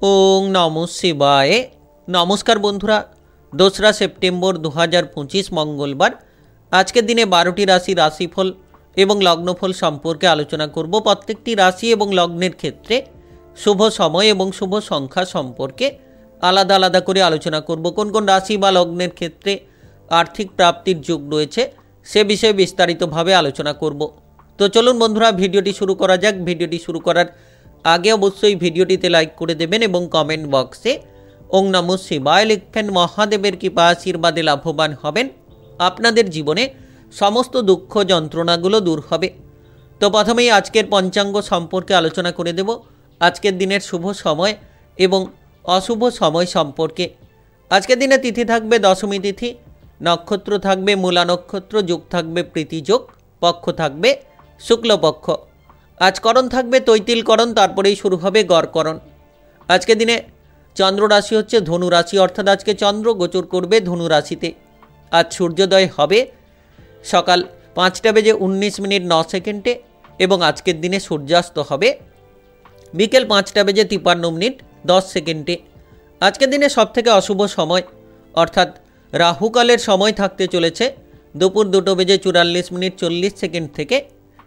ওং নমঃ শিবায়। নমস্কার বন্ধুরা, 2রা সেপ্টেম্বর 2025 মঙ্গলবার। আজকের দিনে 12টি রাশি রাশিফল এবং লগ্নফল সম্পর্কে আলোচনা করব। প্রত্যেকটি রাশি এবং লগ্নের ক্ষেত্রে শুভ সময় এবং শুভ সংখ্যা সম্পর্কে আলাদা আলাদা করে আলোচনা করব। কোন কোন রাশি বা লগ্নের ক্ষেত্রে আর্থিক প্রাপ্তির যোগ রয়েছে সে বিষয়ে বিস্তারিতভাবে আলোচনা করব। তো চলুন বন্ধুরা, ভিডিওটি শুরু করা যাক। ভিডিওটি শুরু করার আগে অবশ্যই ভিডিওটিতে লাইক করে দেবেন এবং কমেন্ট বক্সে ওং নমঃ শিবায় লিখবেন। মহাদেবের কৃপা আশীর্বাদে লাভবান হবেন, আপনাদের জীবনে সমস্ত দুঃখ যন্ত্রণাগুলো দূর হবে। তো প্রথমেই আজকের পঞ্চাঙ্গ সম্পর্কে আলোচনা করে দেব। আজকের দিনের শুভ সময় এবং অশুভ সময় সম্পর্কে। আজকের দিনে তিথি থাকবে দশমী তিথি, নক্ষত্র থাকবে মূলা নক্ষত্র, যোগ থাকবে প্রীতিযোগ, পক্ষ থাকবে শুক্লপক্ষ। আজ করণ থাকবে তৈতিলকরণ, তারপরেই শুরু হবে গড়করণ। আজকের দিনে চন্দ্র রাশি হচ্ছে ধনু রাশি, অর্থাৎ আজকে চন্দ্র গোচর করবে ধনু রাশিতে। আজ সূর্যোদয় হবে সকাল 5:19:09 এবং আজকের দিনে সূর্যাস্ত হবে বিকেল 5:53:10। আজকের দিনে সবথেকে অশুভ সময় অর্থাৎ রাহুকালের সময় থাকতে চলেছে দুপুর 2:44:40 থেকে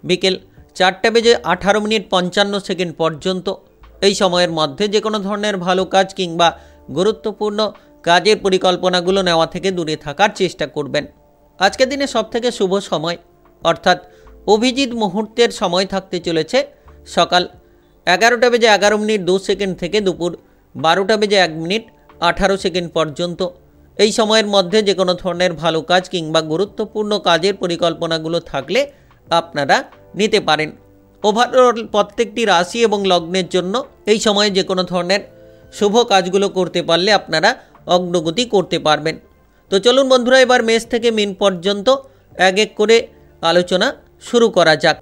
বিকেল 4:18:55 পর্যন্ত। এই সময়ের মধ্যে যে কোনো ধরনের ভালো কাজ কিংবা গুরুত্বপূর্ণ কাজের পরিকল্পনাগুলো নেওয়া থেকে দূরে থাকার চেষ্টা করবেন। আজকের দিনে সবথেকে শুভ সময় অর্থাৎ অভিজিৎ মুহূর্তের সময় থাকতে চলেছে সকাল 11:11:02 থেকে দুপুর 12:01:18 পর্যন্ত। এই সময়ের মধ্যে যে কোনো ধরনের ভালো কাজ কিংবা গুরুত্বপূর্ণ কাজের পরিকল্পনাগুলো থাকলে আপনারা নিতে পারেন। ওভারঅল প্রত্যেকটি রাশি এবং লগ্নের জন্য এই সময়ে যে কোনো ধরনের শুভ কাজগুলো করতে পারলে আপনারা অগ্রগতি করতে পারবেন। তো চলুন বন্ধুরা, এবার মেষ থেকে মীন পর্যন্ত এক এক করে আলোচনা শুরু করা যাক।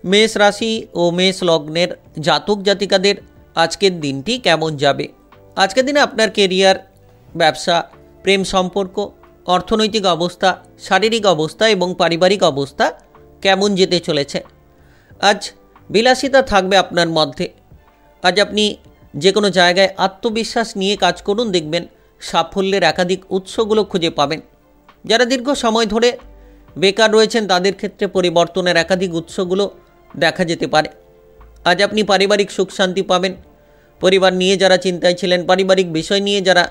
মেষ রাশি ও মেষ লগ্নের জাতক জাতিকাদের আজকের দিনটি কেমন যাবে। আজকের দিনে আপনার কেরিয়ার, ব্যবসা, প্রেম সম্পর্ক, অর্থনৈতিক অবস্থা, শারীরিক অবস্থা এবং পারিবারিক অবস্থা কেমন যেতে চলেছে। আজ বিলাসিতা থাকবে আপনার মধ্যে। আজ আপনি যে কোনো জায়গায় আত্মবিশ্বাস নিয়ে কাজ করুন, দেখবেন সাফল্যের একাধিক উৎসগুলো খুঁজে পাবেন। যারা দীর্ঘ সময় ধরে বেকার রয়েছেন তাদের ক্ষেত্রে পরিবর্তনের একাধিক উৎসগুলো দেখা যেতে পারে। আজ আপনি পারিবারিক সুখ শান্তি পাবেন। পরিবার নিয়ে যারা চিন্তায় ছিলেন, পারিবারিক বিষয় নিয়ে যারা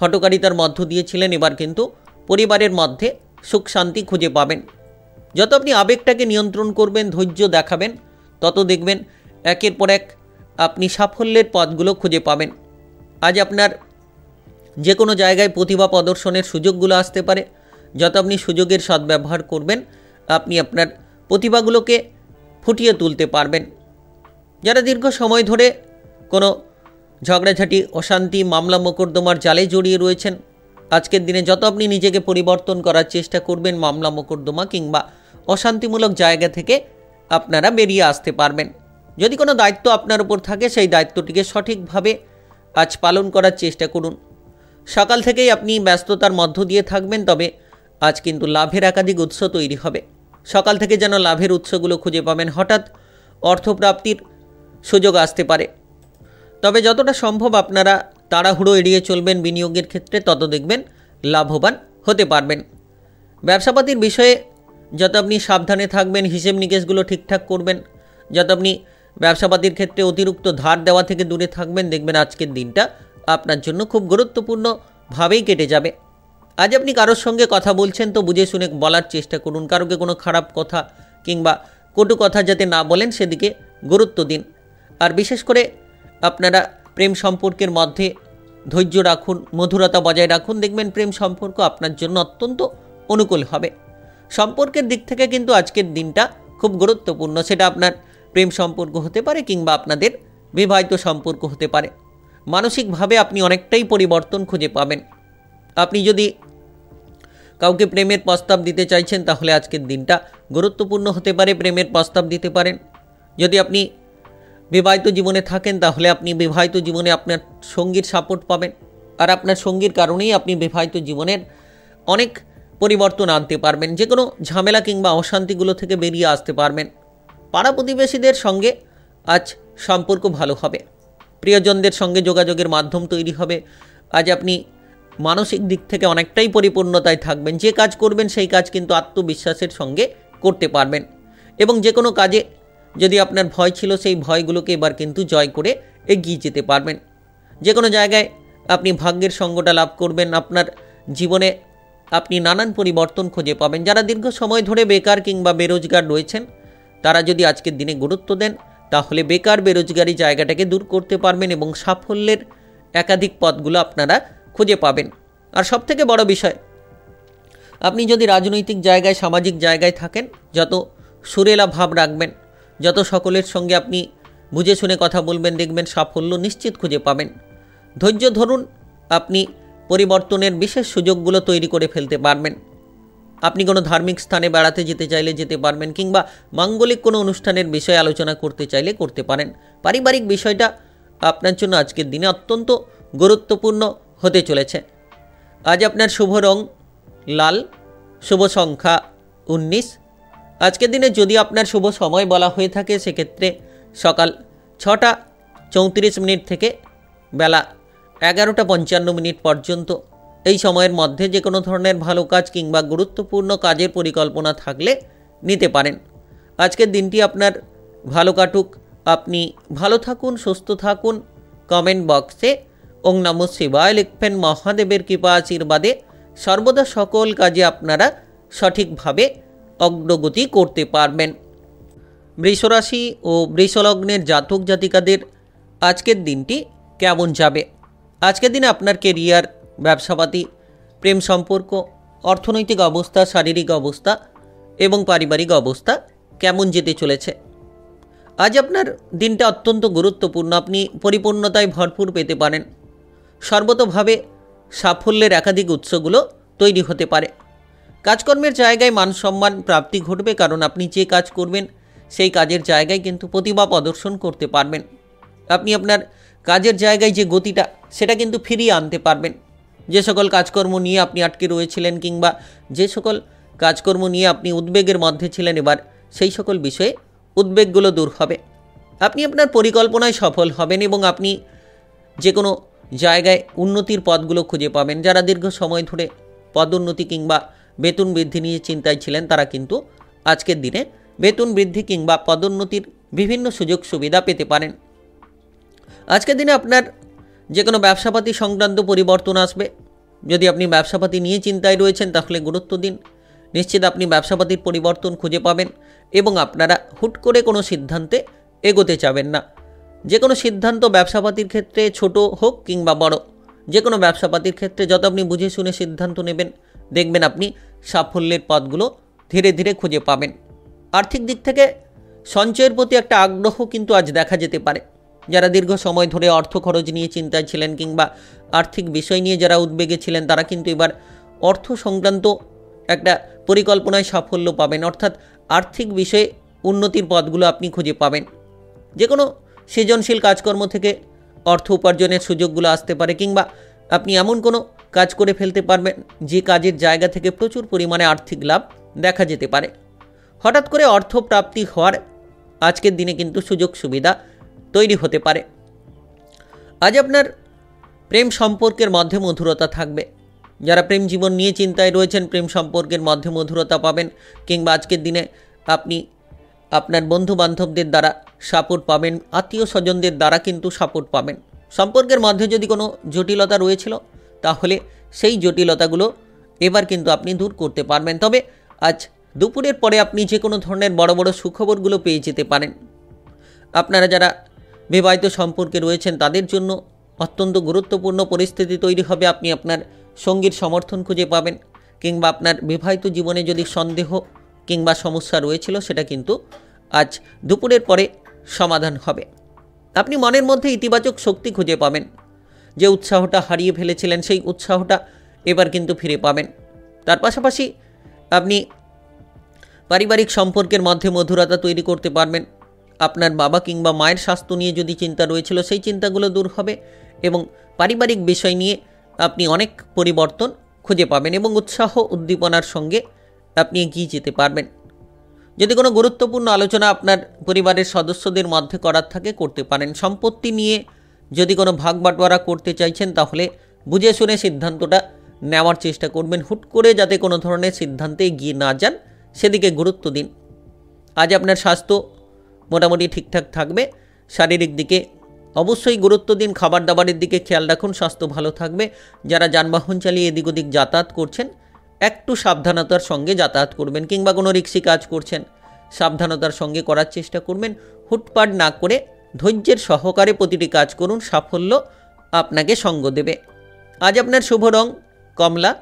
হটকারিতার মধ্য দিয়েছিলেন, এবার কিন্তু পরিবারের মধ্যে সুখ শান্তি খুঁজে পাবেন। যত আপনি আবেগটাকে নিয়ন্ত্রণ করবেন, ধৈর্য দেখাবেন, তত দেখবেন একের পর এক আপনি সাফল্যের পথগুলো খুঁজে পাবেন। আজ আপনার যে কোনো জায়গায় প্রতিভা প্রদর্শনের সুযোগগুলো আসতে পারে। যত আপনি সুযোগের সদ্ব্যবহার করবেন, আপনি আপনার প্রতিভাগুলোকে ফুটিয়ে তুলতে পারবেন। যারা দীর্ঘ সময় ধরে কোনো ঝগড়াঝাটি, অশান্তি, মামলা মোকদ্দমার জালে জড়িয়ে রয়েছেন, আজকের দিনে যত আপনি নিজেকে পরিবর্তন করার চেষ্টা করবেন, মামলা মোকদ্দমা কিংবা অশান্তিমূলক জায়গা থেকে আপনারা বেরিয়ে আসতে পারবেন। যদি কোনো দায়িত্ব আপনার উপর থাকে, সেই দায়িত্বটিকে সঠিকভাবে আজ পালন করার চেষ্টা করুন। সকাল থেকেই আপনি ব্যস্ততার মধ্য দিয়ে থাকবেন, তবে আজ কিন্তু লাভের একাধিক উৎস তৈরি হবে। সকাল থেকে যেন লাভের উৎসগুলো খুঁজে পাবেন। হঠাৎ অর্থপ্রাপ্তির সুযোগ আসতে পারে, তবে যতটা সম্ভব আপনারা তাড়াহুড়ো এড়িয়ে চলবেন বিনিয়োগের ক্ষেত্রে, তত দেখবেন লাভবান হতে পারবেন। ব্যবসাপাতির বিষয়ে যত আপনি সাবধানে থাকবেন, হিসেব নিকেশগুলো ঠিকঠাক করবেন, যত আপনি ব্যবসাপাতির ক্ষেত্রে অতিরিক্ত ধার দেওয়া থেকে দূরে থাকবেন, দেখবেন আজকের দিনটা আপনার জন্য খুব গুরুত্বপূর্ণভাবেই কেটে যাবে। আজ আপনি কারোর সঙ্গে কথা বলছেন তো বুঝে শুনে বলার চেষ্টা করুন। কারোকে কোনো খারাপ কথা কিংবা কটু কথা যাতে না বলেন সেদিকে গুরুত্ব দিন। আর বিশেষ করে আপনারা প্রেম সম্পর্কের মধ্যে ধৈর্য রাখুন, মধুরতা বজায় রাখুন, দেখবেন প্রেম সম্পর্ক আপনার জন্য অত্যন্ত অনুকূল হবে। সম্পর্কের দিক থেকে কিন্তু আজকের দিনটা খুব গুরুত্বপূর্ণ। সেটা আপনার প্রেম সম্পর্ক হতে পারে কিংবা আপনাদের বিবাহিত সম্পর্ক হতে পারে। মানসিকভাবে আপনি অনেকটাই পরিবর্তন খুঁজে পাবেন। আপনি যদি কাউকে প্রেমের প্রস্তাব দিতে চাইছেন, তাহলে আজকের দিনটা গুরুত্বপূর্ণ হতে পারে, প্রেমের প্রস্তাব দিতে পারেন। যদি আপনি বিবাহিত জীবনে থাকেন, তাহলে আপনি বিবাহিত জীবনে আপনার সঙ্গীর সাপোর্ট পাবেন। আর আপনার সঙ্গীর কারণেই আপনি বিবাহিত জীবনের অনেক পরিবর্তন আনতে পারবেন। যে কোনো ঝামেলা কিংবা অশান্তিগুলো থেকে বেরিয়ে আসতে পারবেন। পাড়া প্রতিবেশীদের সঙ্গে আজ সম্পর্ক ভালো হবে। প্রিয়জনদের সঙ্গে যোগাযোগের মাধ্যম তৈরি হবে। আজ আপনি মানসিক দিক থেকে অনেকটাই পরিপূর্ণতায় থাকবেন। যে কাজ করবেন সেই কাজ কিন্তু আত্মবিশ্বাসের সঙ্গে করতে পারবেন এবং যে কোনো কাজে যদি আপনার ভয় ছিল সেই ভয়গুলোকে এবার কিন্তু জয় করে এগিয়ে যেতে পারবেন। যে কোনো জায়গায় আপনি ভাগ্যের সঙ্গটা লাভ করবেন। আপনার জীবনে আপনি নানান পরিবর্তন খুঁজে পাবেন। যারা দীর্ঘ সময় ধরে বেকার কিংবা বেরোজগার রয়েছেন তারা যদি আজকের দিনে গুরুত্ব দেন তাহলে বেকার বেরোজগারি জায়গাটাকে দূর করতে পারবেন এবং সাফল্যের একাধিক পথগুলো আপনারা খুঁজে পাবেন। আর সবথেকে বড় বিষয়, আপনি যদি রাজনৈতিক জায়গায় সামাজিক জায়গায় থাকেন যত সুরেলা ভাব রাখবেন, যত সকলের সঙ্গে আপনি বুঝে শুনে কথা বলবেন, দেখবেন সাফল্য নিশ্চিত খুঁজে পাবেন। ধৈর্য ধরুন, আপনি পরিবর্তনের বিশেষ সুযোগগুলো তৈরি করে ফেলতে পারবেন। আপনি কোনো ধার্মিক স্থানে বেড়াতে যেতে চাইলে যেতে পারবেন কিংবা মাঙ্গলিক কোনো অনুষ্ঠানের বিষয়ে আলোচনা করতে চাইলে করতে পারেন। পারিবারিক বিষয়টা আপনার জন্য আজকের দিনে অত্যন্ত গুরুত্বপূর্ণ হতে চলেছে। আজ আপনার শুভ রং লাল, শুভ সংখ্যা 19। আজকের দিনে যদি আপনার শুভ সময় বলা হয়ে থাকে সেক্ষেত্রে সকাল 6টা 34 মিনিট থেকে বেলা 11টা 55 মিনিট পর্যন্ত। এই সময়ের মধ্যে যে কোনো ধরনের ভালো কাজ কিংবা গুরুত্বপূর্ণ কাজের পরিকল্পনা থাকলে নিতে পারেন। আজকের দিনটি আপনার ভালো কাটুক, আপনি ভালো থাকুন, সুস্থ থাকুন। কমেন্ট বক্সে ওং নমঃ শিবায় লিখবেন। মহাদেবের কৃপা আশীর্বাদে সর্বদা সকল কাজে আপনারা সঠিকভাবে অগ্রগতি করতে পারবেন। বৃষরাশি ও বৃষলগ্নের জাতক জাতিকাদের আজকের দিনটি কেমন যাবে? আজকের দিনে আপনার কেরিয়ার, ব্যবসাপাতি, প্রেম সম্পর্ক, অর্থনৈতিক অবস্থা, শারীরিক অবস্থা এবং পারিবারিক অবস্থা কেমন যেতে চলেছে? আজ আপনার দিনটা অত্যন্ত গুরুত্বপূর্ণ। আপনি পরিপূর্ণতায় ভরপুর পেতে পারেন। সর্বতোভাবে সাফল্যের একাধিক উৎসগুলো তৈরি হতে পারে। কাজকর্মের জায়গায় মান সম্মান প্রাপ্তি ঘটবে, কারণ আপনি যে কাজ করবেন সেই কাজের জায়গায় কিন্তু প্রতিভা প্রদর্শন করতে পারবেন। আপনি আপনার কাজের জায়গায় যে গতিটা সেটা কিন্তু ফিরিয়ে আনতে পারবেন। যে সকল কাজকর্ম নিয়ে আপনি আটকে রয়েছিলেন কিংবা যে সকল কাজকর্ম নিয়ে আপনি উদ্বেগের মধ্যে ছিলেন, এবার সেই সকল বিষয়ে উদ্বেগগুলো দূর হবে। আপনি আপনার পরিকল্পনায় সফল হবেন এবং আপনি যে কোনো জায়গায় উন্নতির পথগুলো খুঁজে পাবেন। যারা দীর্ঘ সময় ধরে পদোন্নতি কিংবা বেতন বৃদ্ধি নিয়ে চিন্তায় ছিলেন তারা কিন্তু আজকের দিনে বেতন বৃদ্ধি কিংবা পদোন্নতির বিভিন্ন সুযোগ সুবিধা পেতে পারেন। আজকের দিনে আপনার যে কোনো ব্যবসাপাতি সংক্রান্ত পরিবর্তন আসবে। যদি আপনি ব্যবসাপাতি নিয়ে চিন্তায় রয়েছেন তাহলে গুরুত্ব দিন। নিশ্চিত আপনি ব্যবসাপাতির পরিবর্তন খুঁজে পাবেন এবং আপনারা হুট করে কোনো সিদ্ধান্তে এগোতে চাবেন না। যে কোনো সিদ্ধান্ত ব্যবসাপাতির ক্ষেত্রে ছোট হোক কিংবা বড়, যে কোনো ব্যবসাপাতির ক্ষেত্রে যত আপনি বুঝে শুনে সিদ্ধান্ত নেবেন দেখবেন আপনি সাফল্যের পথগুলো ধীরে ধীরে খুঁজে পাবেন। আর্থিক দিক থেকে সঞ্চয়ের প্রতি একটা আগ্রহ কিন্তু আজ দেখা যেতে পারে। যারা দীর্ঘ সময় ধরে অর্থ খরচ নিয়ে চিন্তায় ছিলেন কিংবা আর্থিক বিষয় নিয়ে যারা উদ্বেগে ছিলেন তারা কিন্তু এবার অর্থ সংক্রান্ত একটা পরিকল্পনায় সাফল্য পাবেন। অর্থাৎ আর্থিক বিষয়ে উন্নতির পথগুলো আপনি খুঁজে পাবেন। যে কোনো সৃজনশীল কাজকর্ম থেকে অর্থ উপার্জনের সুযোগগুলো আসতে পারে কিংবা আপনি এমন কোনো কাজ করে ফেলতে পারবেন যে কাজের জায়গা থেকে প্রচুর পরিমাণে আর্থিক লাভ দেখা যেতে পারে। হঠাৎ করে অর্থ প্রাপ্তি হওয়ার আজকের দিনে কিন্তু সুযোগ সুবিধা তৈরি হতে পারে। আজ আপনার প্রেম সম্পর্কের মধ্যে মধুরতা থাকবে। যারা প্রেম জীবন নিয়ে চিন্তায় রয়েছেন প্রেম সম্পর্কের মধ্যে মধুরতা পাবেন কিংবা আজকের দিনে আপনি আপনার বন্ধু বান্ধবদের দ্বারা সাপোর্ট পাবেন, আত্মীয় স্বজনদের দ্বারা কিন্তু সাপোর্ট পাবেন। সম্পর্কের মধ্যে যদি কোনো জটিলতা রয়েছিল তাহলে সেই জটিলতাগুলো এবার কিন্তু আপনি দূর করতে পারবেন। তবে আজ দুপুরের পরে আপনি যে কোনো ধরনের বড় বড় সুখবরগুলো পেয়ে যেতে পারেন। আপনারা যারা বিবাহিত সম্পর্কে রয়েছেন তাদের জন্য অত্যন্ত গুরুত্বপূর্ণ পরিস্থিতি তৈরি হবে। আপনি আপনার সঙ্গীর সমর্থন খুঁজে পাবেন কিংবা আপনার বিবাহিত জীবনে যদি সন্দেহ কিংবা সমস্যা রয়েছিল সেটা কিন্তু আজ দুপুরের পরে সমাধান হবে। আপনি মনের মধ্যে ইতিবাচক শক্তি খুঁজে পাবেন। যে উৎসাহটা হারিয়ে ফেলেছিলেন সেই উৎসাহটা এবার কিন্তু ফিরে পাবেন। তার পাশাপাশি আপনি পারিবারিক সম্পর্কের মধ্যে মধুরতা তৈরি করতে পারবেন। আপনার বাবা কিংবা মায়ের স্বাস্থ্য নিয়ে যদি চিন্তা রয়েছিল সেই চিন্তাগুলো দূর হবে এবং পারিবারিক বিষয় নিয়ে আপনি অনেক পরিবর্তন খুঁজে পাবেন এবং উৎসাহ উদ্দীপনার সঙ্গে আপনি এগিয়ে যেতে পারবেন। যদি কোনো গুরুত্বপূর্ণ আলোচনা আপনার পরিবারের সদস্যদের মধ্যে করার থাকে করতে পারেন। সম্পত্তি নিয়ে যদি কোনো ভাগ বাটোয়ারা করতে চাইছেন তাহলে বুঝে শুনে সিদ্ধান্তটা নেওয়ার চেষ্টা করবেন। হুট করে যাতে কোনো ধরনের সিদ্ধান্তে এগিয়ে না যান, সেদিকে গুরুত্ব দিন। আজ আপনার স্বাস্থ্য মোটামুটি ঠিকঠাক থাকবে। শারীরিক দিকে অবশ্যই গুরুত্ব দিন। খাবার দাবারের দিকে খেয়াল রাখুন, স্বাস্থ্য ভালো থাকবে। যারা যানবাহন চালিয়ে এদিক ওদিক যাতায়াত করছেন, একটু সাবধানতার সঙ্গে যাতায়াত করবেন, কিংবা কোনো রিক্সি কাজ করছেন, সাবধানতার সঙ্গে করার চেষ্টা করবেন। হুটপাট না করে ধৈর্যের সহকারে প্রতিটি কাজ করুন, সাফল্য আপনাকে সঙ্গ দেবে। আজ আপনার শুভ রং কমলা,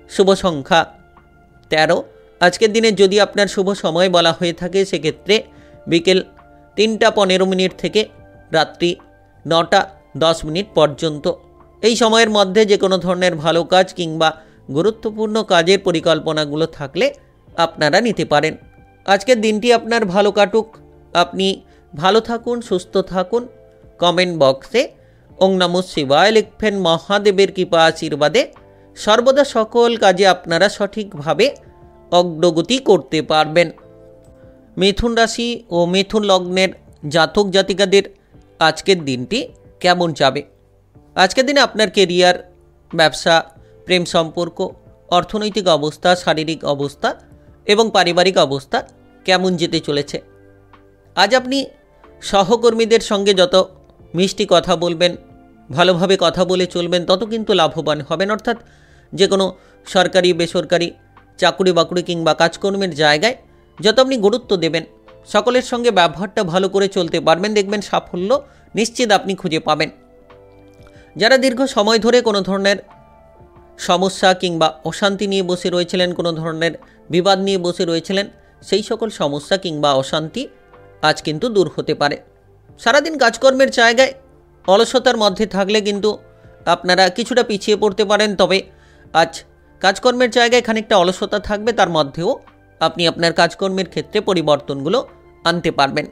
শুভ সংখ্যা 13। আজকের দিনে যদি আপনার শুভ সময় বলা হয়ে থাকে সেক্ষেত্রে বিকেল 3টা 15 থেকে রাত্রি 9টা 10 পর্যন্ত। এই সময়ের মধ্যে যে কোনো ধরনের ভালো কাজ কিংবা গুরুত্বপূর্ণ কাজের পরিকল্পনাগুলো থাকলে আপনারা নিতে পারেন। আজকের দিনটি আপনার ভালো কাটুক। আপনি ভালো থাকুন, সুস্থ থাকুন। কমেন্ট বক্সে ওং নমঃ শিবায় লিখবেন। মহাদেবের কৃপা আশীর্বাদে সর্বদা সকল কাজে আপনারা সঠিকভাবে অগ্রগতি করতে পারবেন। মিথুন রাশি ও মিথুন লগ্নের জাতক জাতিকাদের আজকের দিনটি কেমন যাবে? আজকের দিনে আপনার কেরিয়ার, ব্যবসা, প্রেম সম্পর্ক, অর্থনৈতিক অবস্থা, শারীরিক অবস্থা এবং পারিবারিক অবস্থা কেমন যেতে চলেছে? আজ আপনি সহকর্মীদের সঙ্গে যত মিষ্টি কথা বলবেন, ভালোভাবে কথা বলে চলবেন, তত কিন্তু লাভবান হবেন। অর্থাৎ যে কোনো সরকারি বেসরকারি চাকুরি বাকুরি কিংবা কাজকর্মের জায়গায় যত আপনি গুরুত্ব দেবেন, সকলের সঙ্গে ব্যবহারটা ভালো করে চলতে পারবেন, দেখবেন সাফল্য নিশ্চিত আপনি খুঁজে পাবেন। যারা দীর্ঘ সময় ধরে কোনো ধরনের সমস্যা কিংবা অশান্তি নিয়ে বসে রয়েছিলেন, কোনো ধরনের বিবাদ নিয়ে বসে রয়েছিলেন, সেই সকল সমস্যা কিংবা অশান্তি আজ কিন্তু দূর হতে পারে। সারাদিন কাজকর্মের জায়গায় অলসতার মধ্যে থাকলে কিন্তু আপনারা কিছুটা পিছিয়ে পড়তে পারেন। তবে আজ কাজকর্মের জায়গায় খানিকটা অলসতা থাকবে, তার মধ্যেও আপনি আপনার কাজকর্মের ক্ষেত্রে পরিবর্তনগুলো আনতে পারবেন।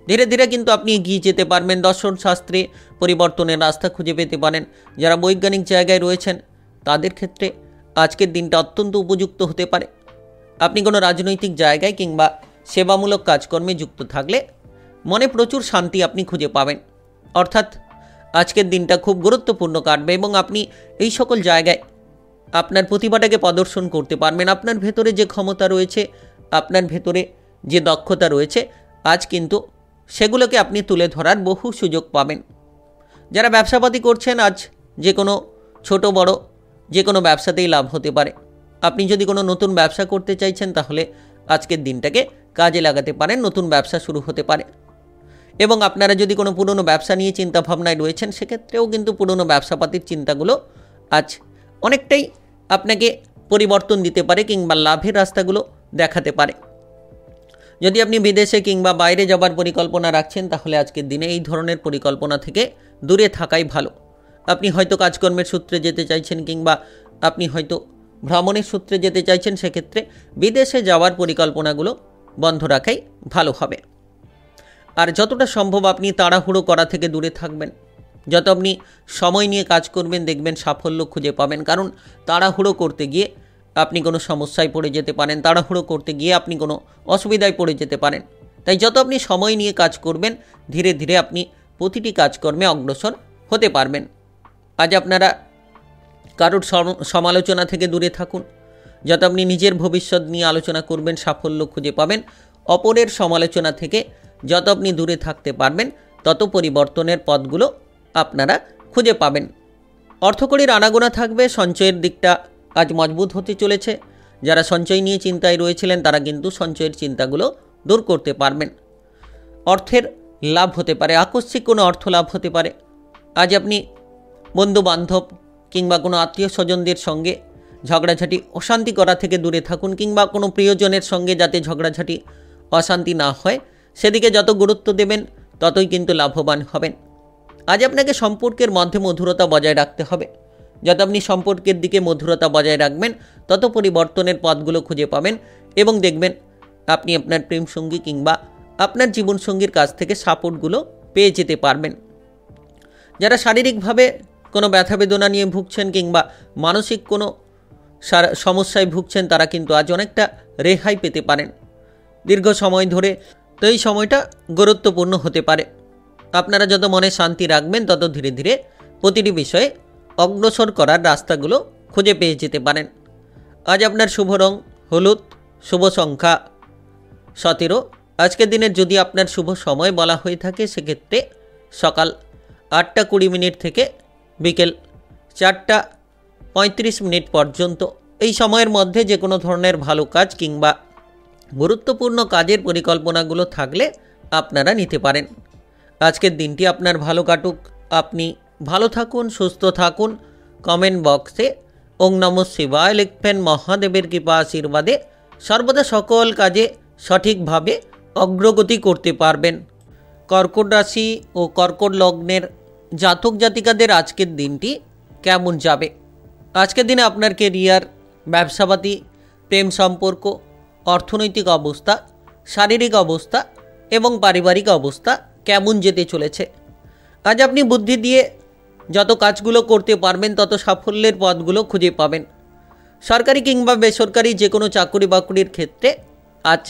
ধীরে ধীরে কিন্তু আপনি এগিয়ে যেতে পারবেন। দর্শন শাস্ত্রে পরিবর্তনের রাস্তা খুঁজে পেতে পারেন। যারা বৈজ্ঞানিক জায়গায় রয়েছেন তাদের ক্ষেত্রে আজকের দিনটা অত্যন্ত উপযুক্ত হতে পারে। আপনি কোনো রাজনৈতিক জায়গায় কিংবা সেবামূলক কাজকর্মে যুক্ত থাকলে মনে প্রচুর শান্তি আপনি খুঁজে পাবেন। অর্থাৎ আজকের দিনটা খুব গুরুত্বপূর্ণ কাটবে এবং আপনি এই সকল জায়গায় আপনার প্রতিভাটাকে প্রদর্শন করতে পারবেন। আপনার ভেতরে যে ক্ষমতা রয়েছে, আপনার ভেতরে যে দক্ষতা রয়েছে, আজ কিন্তু সেগুলোকে আপনি তুলে ধরার বহু সুযোগ পাবেন। যারা ব্যবসাপাতি করছেন, আজ যে কোনো ছোট বড় যে কোনো ব্যবসাতেই লাভ হতে পারে। আপনি যদি কোনো নতুন ব্যবসা করতে চাইছেন তাহলে আজকের দিনটাকে কাজে লাগাতে পারেন, নতুন ব্যবসা শুরু হতে পারে। এবং আপনারা যদি কোনো পুরনো ব্যবসা নিয়ে চিন্তাভাবনায় রয়েছেন, সেক্ষেত্রেও কিন্তু পুরনো ব্যবসাপাতির চিন্তাগুলো আজ অনেকটাই আপনাকে পরিবর্তন দিতে পারে কিংবা লাভের রাস্তাগুলো দেখাতে পারে। যদি আপনি বিদেশে কিংবা বাইরে যাবার পরিকল্পনা রাখছেন তাহলে আজকের দিনে এই ধরনের পরিকল্পনা থেকে দূরে থাকাই ভালো। আপনি হয়তো কাজকর্মের সূত্রে যেতে চাইছেন কিংবা আপনি হয়তো ভ্রমণের সূত্রে যেতে চাইছেন, সেক্ষেত্রে বিদেশে যাওয়ার পরিকল্পনাগুলো বন্ধ রাখাই ভালো হবে। আর যতটা সম্ভব আপনি তাড়াহুড়ো করা থেকে দূরে থাকবেন। যত আপনি সময় নিয়ে কাজ করবেন দেখবেন সাফল্য খুঁজে পাবেন। কারণ তাড়াহুড়ো করতে গিয়ে আপনি কোনো সমস্যায় পড়ে যেতে পারেন, তাড়াহুড়ো করতে গিয়ে আপনি কোনো অসুবিধায় পড়ে যেতে পারেন। তাই যত আপনি সময় নিয়ে কাজ করবেন, ধীরে ধীরে আপনি প্রতিটি কাজকর্মে অগ্রসর হতে পারবেন। আজ আপনারা কারোর সমালোচনা থেকে দূরে থাকুন। যত আপনি নিজের ভবিষ্যৎ নিয়ে আলোচনা করবেন, সাফল্য খুঁজে পাবেন। অপরের সমালোচনা থেকে যত আপনি দূরে থাকতে পারবেন, তত পরিবর্তনের পথগুলো আপনারা খুঁজে পাবেন। অর্থকড়ির আনাগোনা থাকবে, সঞ্চয়ের দিকটা আজ মজবুত হতে চলেছে। যারা সঞ্চয় নিয়ে চিন্তায় রয়েছিলেন তারা কিন্তু সঞ্চয়ের চিন্তাগুলো দূর করতে পারবেন। অর্থের লাভ হতে পারে, আকস্মিক কোনো অর্থ লাভ হতে পারে। আজ আপনি বন্ধু বান্ধব কিংবা কোনো আত্মীয় স্বজনদের সঙ্গে ঝগড়াঝাটি অশান্তি করা থেকে দূরে থাকুন, কিংবা কোনো প্রিয়জনের সঙ্গে যাতে ঝগড়াঝাটি অশান্তি না হয় সেদিকে যত গুরুত্ব দেবেন ততই কিন্তু লাভবান হবেন। আজ আপনাকে সম্পর্কের মধ্যে মধুরতা বজায় রাখতে হবে। যত আপনি সম্পর্কের দিকে মধুরতা বজায় রাখবেন তত পরিবর্তনের পথগুলো খুঁজে পাবেন এবং দেখবেন আপনি আপনার প্রেমসঙ্গী কিংবা আপনার জীবনসঙ্গীর কাছ থেকে সাপোর্টগুলো পেয়ে যেতে পারবেন। যারা শারীরিকভাবে কোনো ব্যথা বেদনা নিয়ে ভুগছেন কিংবা মানসিক কোনো সমস্যায় ভুগছেন তারা কিন্তু আজ অনেকটা রেহাই পেতে পারেন দীর্ঘ সময় ধরে। তো এই সময়টা গুরুত্বপূর্ণ হতে পারে। আপনারা যত মনে শান্তি রাখবেন তত ধীরে ধীরে প্রতিটি বিষয়ে অগ্রসর করার রাস্তাগুলো খুঁজে পেয়ে যেতে পারেন। আজ আপনার শুভ রং হলুদ, শুভ সংখ্যা 17। আজকের দিনের যদি আপনার শুভ সময় বলা হয়ে থাকে সেক্ষেত্রে সকাল 8টা 20 মিনিট থেকে বিকেল 4টা 35 মিনিট পর্যন্ত। এই সময়ের মধ্যে যে কোনো ধরনের ভালো কাজ কিংবা গুরুত্বপূর্ণ কাজের পরিকল্পনাগুলো থাকলে আপনারা নিতে পারেন। আজকের দিনটি আপনার ভালো কাটুক, আপনি ভালো থাকুন, সুস্থ থাকুন। কমেন্ট বক্সে ওং নমঃ শিবায় লিখবেন। মহাদেবের কৃপা আশীর্বাদে সর্বদা সকল কাজে সঠিকভাবে অগ্রগতি করতে পারবেন। কর্কট রাশি ও কর্কট লগ্নের জাতক জাতিকাদের আজকের দিনটি কেমন যাবে? আজকের দিনে আপনার কেরিয়ার, ব্যবসাপাতি, প্রেম সম্পর্ক, অর্থনৈতিক অবস্থা, শারীরিক অবস্থা এবং পারিবারিক অবস্থা কেমন যেতে চলেছে? আজ আপনি বুদ্ধি দিয়ে যত কাজগুলো করতে পারবেন তত সাফল্যের পথগুলো খুঁজে পাবেন। সরকারি কিংবা বেসরকারি যে কোনো চাকরি বাকরির ক্ষেত্রে আজ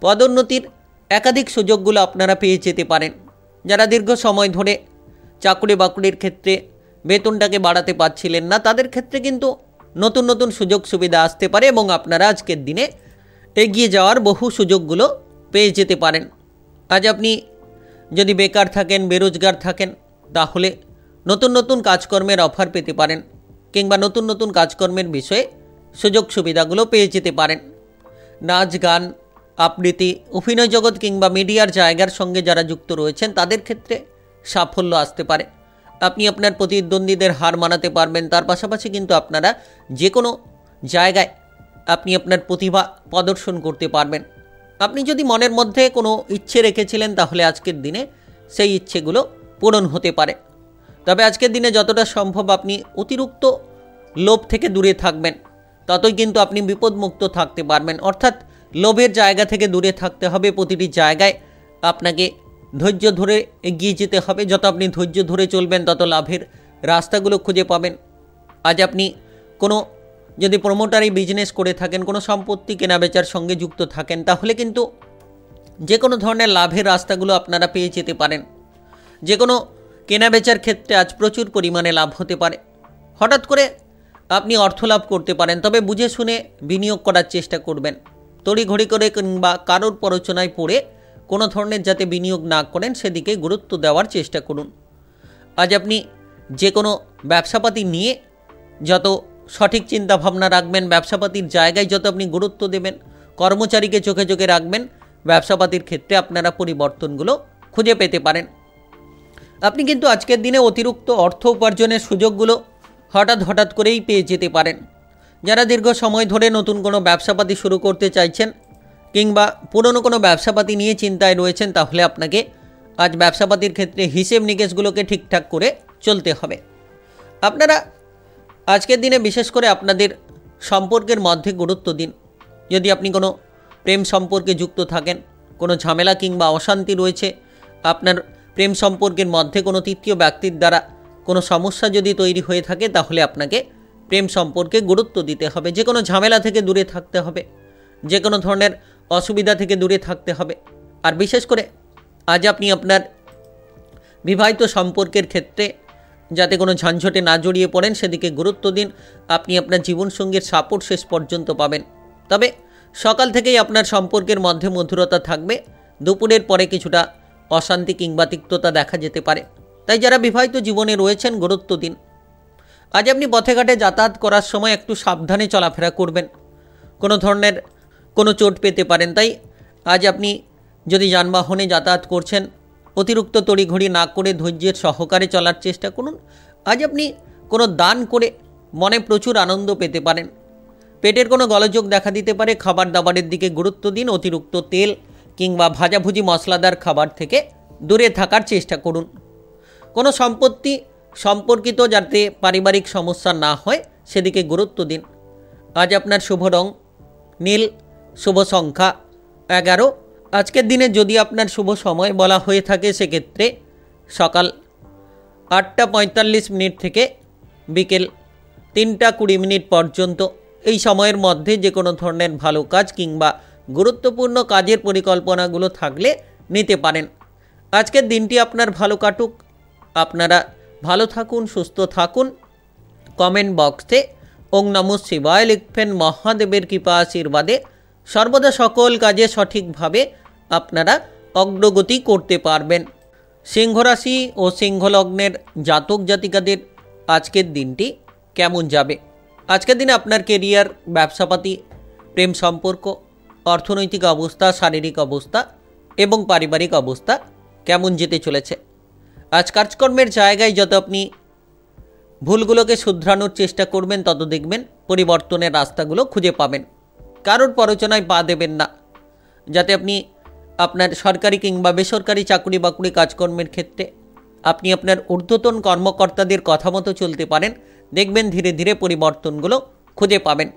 পদোন্নতির একাধিক সুযোগগুলো আপনারা পেয়ে যেতে পারেন। যারা দীর্ঘ সময় ধরে চাকরি বাকরির ক্ষেত্রে বেতনটাকে বাড়াতে পারছিলেন না, তাদের ক্ষেত্রে কিন্তু নতুন নতুন সুযোগ সুবিধা আসতে পারে এবং আপনারা আজকের দিনে এগিয়ে যাওয়ার বহু সুযোগগুলো পেয়ে যেতে পারেন। আজ আপনি যদি বেকার থাকেন, বেরোজগার থাকেন, তাহলে নতুন নতুন কাজকর্মের অফার পেতে পারেন কিংবা নতুন নতুন কাজকর্মের বিষয়ে সুযোগ সুবিধাগুলো পেয়ে যেতে পারেন। নাচ, গান, আবৃত্তি, অভিনয় জগৎ কিংবা মিডিয়ার জায়গার সঙ্গে যারা যুক্ত রয়েছেন তাদের ক্ষেত্রে সাফল্য আসতে পারে। আপনি আপনার প্রতিদ্বন্দ্বীদের হার মানাতে পারবেন। তার পাশাপাশি কিন্তু আপনারা যে কোনো জায়গায় আপনি আপনার প্রতিভা প্রদর্শন করতে পারবেন। আপনি যদি মনের মধ্যে কোনো ইচ্ছে রেখেছিলেন তাহলে আজকের দিনে সেই ইচ্ছেগুলো পূরণ হতে পারে। তবে আজকের দিনে যতটা সম্ভব আপনি অতিরিক্ত লোভ থেকে দূরে থাকবেন, ততই কিন্তু আপনি বিপদমুক্ত থাকতে পারবেন। অর্থাৎ লোভের জায়গা থেকে দূরে থাকতে হবে। প্রতিটি জায়গায় আপনাকে ধৈর্য ধরে এগিয়ে যেতে হবে। যত আপনি ধৈর্য ধরে চলবেন তত লাভের রাস্তাগুলো খুঁজে পাবেন। আজ আপনি কোনো যদি প্রমোটারি বিজনেস করে থাকেন, কোনো সম্পত্তি কেনাবেচার সঙ্গে যুক্ত থাকেন, তাহলে কিন্তু যে কোনো ধরনের লাভের রাস্তাগুলো আপনারা পেয়ে যেতে পারেন। যে কোনো কেনাবেচার ক্ষেত্রে আজ প্রচুর পরিমাণে লাভ হতে পারে। হঠাৎ করে আপনি অর্থ লাভ করতে পারেন, তবে বুঝে শুনে বিনিয়োগ করার চেষ্টা করবেন। তড়িঘড়ি করে কিংবা কারোর প্ররোচনায় পড়ে কোনো ধরনের যাতে বিনিয়োগ না করেন সেদিকে গুরুত্ব দেওয়ার চেষ্টা করুন। আজ আপনি যে কোনো ব্যবসাপাতি নিয়ে যত সঠিক চিন্তাভাবনা রাখবেন, ব্যবসাপাতির জায়গায় যত আপনি গুরুত্ব দেবেন, কর্মচারীকে চোখে চোখে রাখবেন, ব্যবসাপাতির ক্ষেত্রে আপনারা পরিবর্তনগুলো খুঁজে পেতে পারেন। আপনি কিন্তু আজকের দিনে অতিরিক্ত অর্থ উপার্জনের সুযোগগুলো হঠাৎ করেই পেয়ে যেতে পারেন। যারা দীর্ঘ সময় ধরে নতুন কোনো ব্যবসাপাতি শুরু করতে চাইছেন কিংবা পুরনো কোনো ব্যবসাপাতি নিয়ে চিন্তায় রয়েছেন, তাহলে আপনাকে আজ ব্যবসাপাতির ক্ষেত্রে হিসেব নিকেশগুলোকে ঠিকঠাক করে চলতে হবে। আপনারা আজকের দিনে বিশেষ করে আপনাদের সম্পর্কের মধ্যে গুরুত্ব দিন। যদি আপনি কোনো প্রেম সম্পর্কে যুক্ত থাকেন, কোনো ঝামেলা কিংবা অশান্তি রয়েছে, আপনার প্রেম সম্পর্কের মধ্যে কোনো তৃতীয় ব্যক্তির দ্বারা কোনো সমস্যা যদি তৈরি হয়ে থাকে, তাহলে আপনাকে প্রেম সম্পর্কে গুরুত্ব দিতে হবে। যে কোনো ঝামেলা থেকে দূরে থাকতে হবে, যে কোনো ধরনের অসুবিধা থেকে দূরে থাকতে হবে। আর বিশেষ করে আজ আপনি আপনার বিবাহিত সম্পর্কের ক্ষেত্রে যাতে কোনো ঝঞ্ঝটে না জড়িয়ে পড়েন সেদিকে গুরুত্ব দিন। আপনি আপনার জীবনসঙ্গীর সাপোর্ট শেষ পর্যন্ত পাবেন। তবে সকাল থেকেই আপনার সম্পর্কের মধ্যে মধুরতা থাকবে, দুপুরের পরে কিছুটা অশান্তি কিংবা তিক্ততা দেখা যেতে পারে। তাই যারা বিবাহিত জীবনে রয়েছেন গুরুত্ব দিন। আজ আপনি পথে ঘাটে যাতায়াত করার সময় একটু সাবধানে চলাফেরা করবেন, কোনো ধরনের কোনো চোট পেতে পারেন। তাই আজ আপনি যদি যানবাহনে যাতায়াত করছেন, অতিরিক্ত তড়িঘড়ি না করে ধৈর্যের সহকারে চলার চেষ্টা করুন। আজ আপনি কোনো দান করে মনে প্রচুর আনন্দ পেতে পারেন। পেটের কোনো গোলযোগ দেখা দিতে পারে, খাবার দাবারের দিকে গুরুত্ব দিন। অতিরিক্ত তেল কিংবা ভাজাভুজি মশলাদার খাবার থেকে দূরে থাকার চেষ্টা করুন। কোনো সম্পত্তি সম্পর্কিত যাতে পারিবারিক সমস্যা না হয় সেদিকে গুরুত্ব দিন। আজ আপনার শুভ রং নীল, শুভ সংখ্যা 11। আজকের দিনে যদি আপনার শুভ সময় বলা হয়ে থাকে সেক্ষেত্রে সকাল 8টা 45 মিনিট থেকে বিকেল 3টা 20 মিনিট পর্যন্ত। এই সময়ের মধ্যে যে কোনো ধরনের ভালো কাজ কিংবা গুরুত্বপূর্ণ কাজের পরিকল্পনাগুলো থাকলে নিতে পারেন। আজকের দিনটি আপনার ভালো কাটুক, আপনারা ভালো থাকুন, সুস্থ থাকুন। কমেন্ট বক্সে ওং নমঃ শিবায় লিখবেন। মহাদেবের কৃপা আশীর্বাদে সর্বদা সকল কাজে সঠিকভাবে আপনারা অগ্রগতি করতে পারবেন। সিংহ রাশি ও সিংহ লগ্নের জাতক জাতিকাদের আজকের দিনটি কেমন যাবে? আজকের দিনে আপনার কেরিয়ার, ব্যবসাপাতি, প্রেম সম্পর্ক, অর্থনৈতিক অবস্থা, শারীরিক অবস্থা এবং পারিবারিক অবস্থা কেমন যেতে চলেছে? আজ কাজকর্মের জায়গায় যত আপনি ভুলগুলোকে শুধরানোর চেষ্টা করবেন, তত দেখবেন পরিবর্তনের রাস্তাগুলো খুঁজে পাবেন। কারোর প্ররোচনায় পা দেবেন না, যাতে আপনি আপনার সরকারি কিংবা বেসরকারি চাকরি বাকরি কাজকর্মের ক্ষেত্রে আপনি আপনার ঊর্ধ্বতন কর্মকর্তাদের কথা মতো চলতে পারেন। দেখবেন ধীরে ধীরে পরিবর্তনগুলো খুঁজে পাবেন।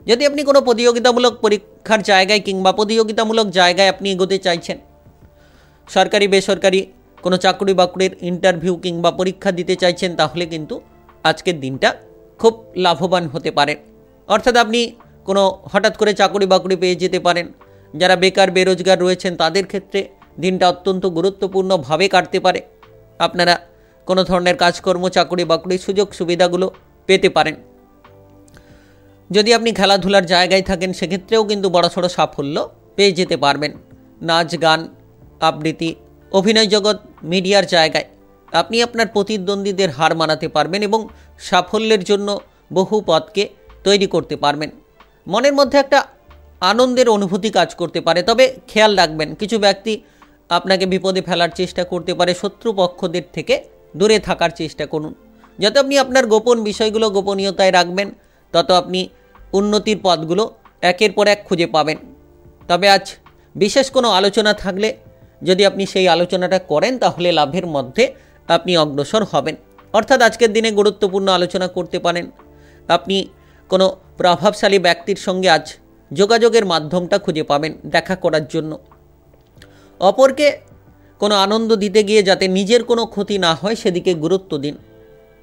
যদি আপনি কোনো প্রতিযোগিতামূলক পরীক্ষার জায়গায় কিংবা প্রতিযোগিতামূলক জায়গায় আপনি এগোতে চাইছেন, সরকারি বেসরকারি কোনো চাকরি বাকরির ইন্টারভিউ কিংবা পরীক্ষা দিতে চাইছেন, তাহলে কিন্তু আজকের দিনটা খুব লাভবান হতে পারেন। অর্থাৎ আপনি কোনো হঠাৎ করে চাকরি বাকরি পেয়ে যেতে পারেন। যারা বেকার বেরোজগার রয়েছেন তাদের ক্ষেত্রে দিনটা অত্যন্ত গুরুত্বপূর্ণভাবে কাটতে পারে। আপনারা কোনো ধরনের কাজকর্ম, চাকরি বাকরির সুযোগ সুবিধাগুলো পেতে পারেন। যদি আপনি খেলাধুলার জায়গায় থাকেন, সেক্ষেত্রেও কিন্তু বড়সড় সাফল্য পেয়ে যেতে পারবেন। নাচ, গান, আবৃত্তি, অভিনয় জগৎ, মিডিয়ার জায়গায় আপনি আপনার প্রতিদ্বন্দ্বীদের হার মানাতে পারবেন এবং সাফল্যের জন্য বহু পথকে তৈরি করতে পারবেন। মনের মধ্যে একটা আনন্দের অনুভূতি কাজ করতে পারে। তবে খেয়াল রাখবেন, কিছু ব্যক্তি আপনাকে বিপদে ফেলার চেষ্টা করতে পারে। শত্রুপক্ষদের থেকে দূরে থাকার চেষ্টা করুন। যত আপনি আপনার গোপন বিষয়গুলো গোপনীয়তায় রাখবেন, তত আপনি উন্নতির পথগুলো একের পর এক খুঁজে পাবেন। তবে আজ বিশেষ কোনো আলোচনা থাকলে যদি আপনি সেই আলোচনাটা করেন, তাহলে লাভের মধ্যে আপনি অগ্রসর হবেন। অর্থাৎ আজকের দিনে গুরুত্বপূর্ণ আলোচনা করতে পারেন। আপনি কোনো প্রভাবশালী ব্যক্তির সঙ্গে আজ যোগাযোগের মাধ্যমটা খুঁজে পাবেন দেখা করার জন্য। অপরকে কোনো আনন্দ দিতে গিয়ে যাতে নিজের কোনো ক্ষতি না হয়, সেদিকে গুরুত্ব দিন।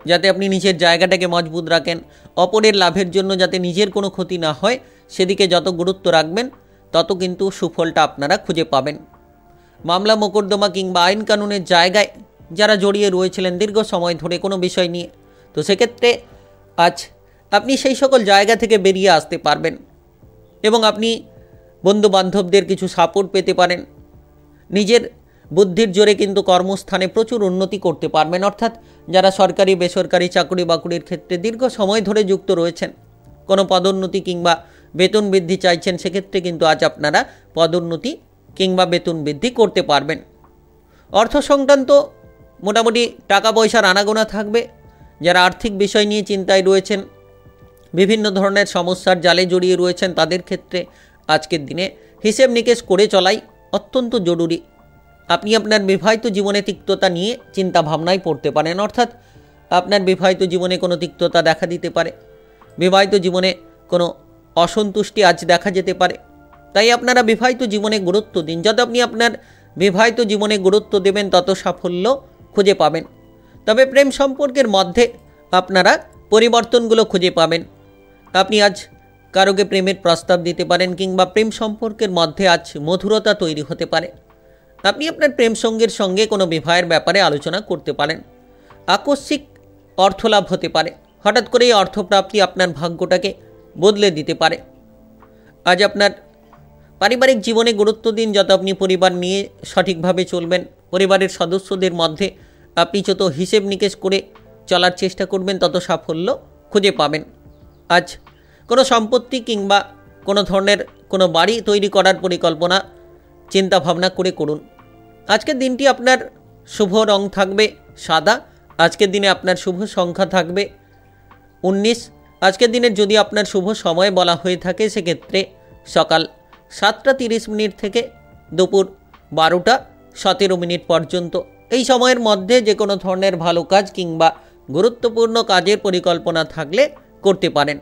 যাতে আপনি নিজের জায়গাটাকে মজবুত রাখেন। অপরের লাভের জন্য যাতে নিজের কোনো ক্ষতি না হয়, সেদিকে যত গুরুত্ব রাখবেন, তত কিন্তু সুফলটা আপনারা খুঁজে পাবেন। মামলা মোকদ্দমা কিংবা আইন কানুনের জায়গায় যারা জড়িয়ে রয়েছিলেন দীর্ঘ সময় ধরে কোনো বিষয় নিয়ে, তো সেক্ষেত্রে আজ আপনি সেই সকল জায়গা থেকে বেরিয়ে আসতে পারবেন এবং আপনি বন্ধুবান্ধবদের কিছু সাপোর্ট পেতে পারেন। নিজের বুদ্ধির জোরে কিন্তু কর্মস্থানে প্রচুর উন্নতি করতে পারবেন। অর্থাৎ যারা সরকারি বেসরকারি চাকরি বাকরির ক্ষেত্রে দীর্ঘ সময় ধরে যুক্ত রয়েছেন, কোনো পদোন্নতি কিংবা বেতন বৃদ্ধি চাইছেন, সেক্ষেত্রে কিন্তু আজ আপনারা পদোন্নতি কিংবা বেতন বৃদ্ধি করতে পারবেন। অর্থ সংক্রান্ত মোটামুটি টাকা পয়সার আনাগোনা থাকবে। যারা আর্থিক বিষয় নিয়ে চিন্তায় রয়েছেন, বিভিন্ন ধরনের সমস্যার জালে জড়িয়ে রয়েছেন, তাদের ক্ষেত্রে আজকের দিনে হিসেব নিকেশ করে চলাই অত্যন্ত জরুরি। আপনি আপনার বিবাহিত জীবনে তিক্ততা নিয়ে চিন্তা ভাবনায় পড়তে পারেন। অর্থাৎ আপনার বিবাহিত জীবনে কোনো তিক্ততা দেখা দিতে পারে, বিবাহিত জীবনে কোনো অসন্তুষ্টি আজ দেখা যেতে পারে। তাই আপনারা বিবাহিত জীবনে গুরুত্ব দিন। যত আপনি আপনার বিবাহিত জীবনে গুরুত্ব দেবেন, তত সাফল্য খুঁজে পাবেন। তবে প্রেম সম্পর্কের মধ্যে আপনারা পরিবর্তনগুলো খুঁজে পাবেন। আপনি আজ কারোকে প্রেমের প্রস্তাব দিতে পারেন কিংবা প্রেম সম্পর্কের মধ্যে আজ মধুরতা তৈরি হতে পারে। আপনি আপনার প্রেম সঙ্গীর সঙ্গে কোনো বিবাহের ব্যাপারে আলোচনা করতে পারেন। আকস্মিক অর্থলাভ হতে পারে। হঠাৎ করে এই অর্থপ্রাপ্তি আপনার ভাগ্যটাকে বদলে দিতে পারে। আজ আপনার পারিবারিক জীবনে গুরুত্ব দিন। যত আপনি পরিবার নিয়ে সঠিকভাবে চলবেন, পরিবারের সদস্যদের মধ্যে আপনি যত হিসেব নিকেশ করে চলার চেষ্টা করবেন, তত সাফল্য খুঁজে পাবেন। আজ কোনো সম্পত্তি কিংবা কোনো ধরনের কোনো বাড়ি তৈরি করার পরিকল্পনা চিন্তা ভাবনা করে করুন। আজকের দিনটি আপনার শুভ রং থাকবে সাদা। আজকের দিনে আপনার শুভ সংখ্যা থাকবে 19। আজকের দিনের যদি আপনার শুভ সময় বলা হয়ে থাকে, সেক্ষেত্রে সকাল 7:30 থেকে দুপুর 12:17 পর্যন্ত। এই সময়ের মধ্যে যে কোনো ধরনের ভালো কাজ কিংবা গুরুত্বপূর্ণ কাজের পরিকল্পনা থাকলে করতে পারেন।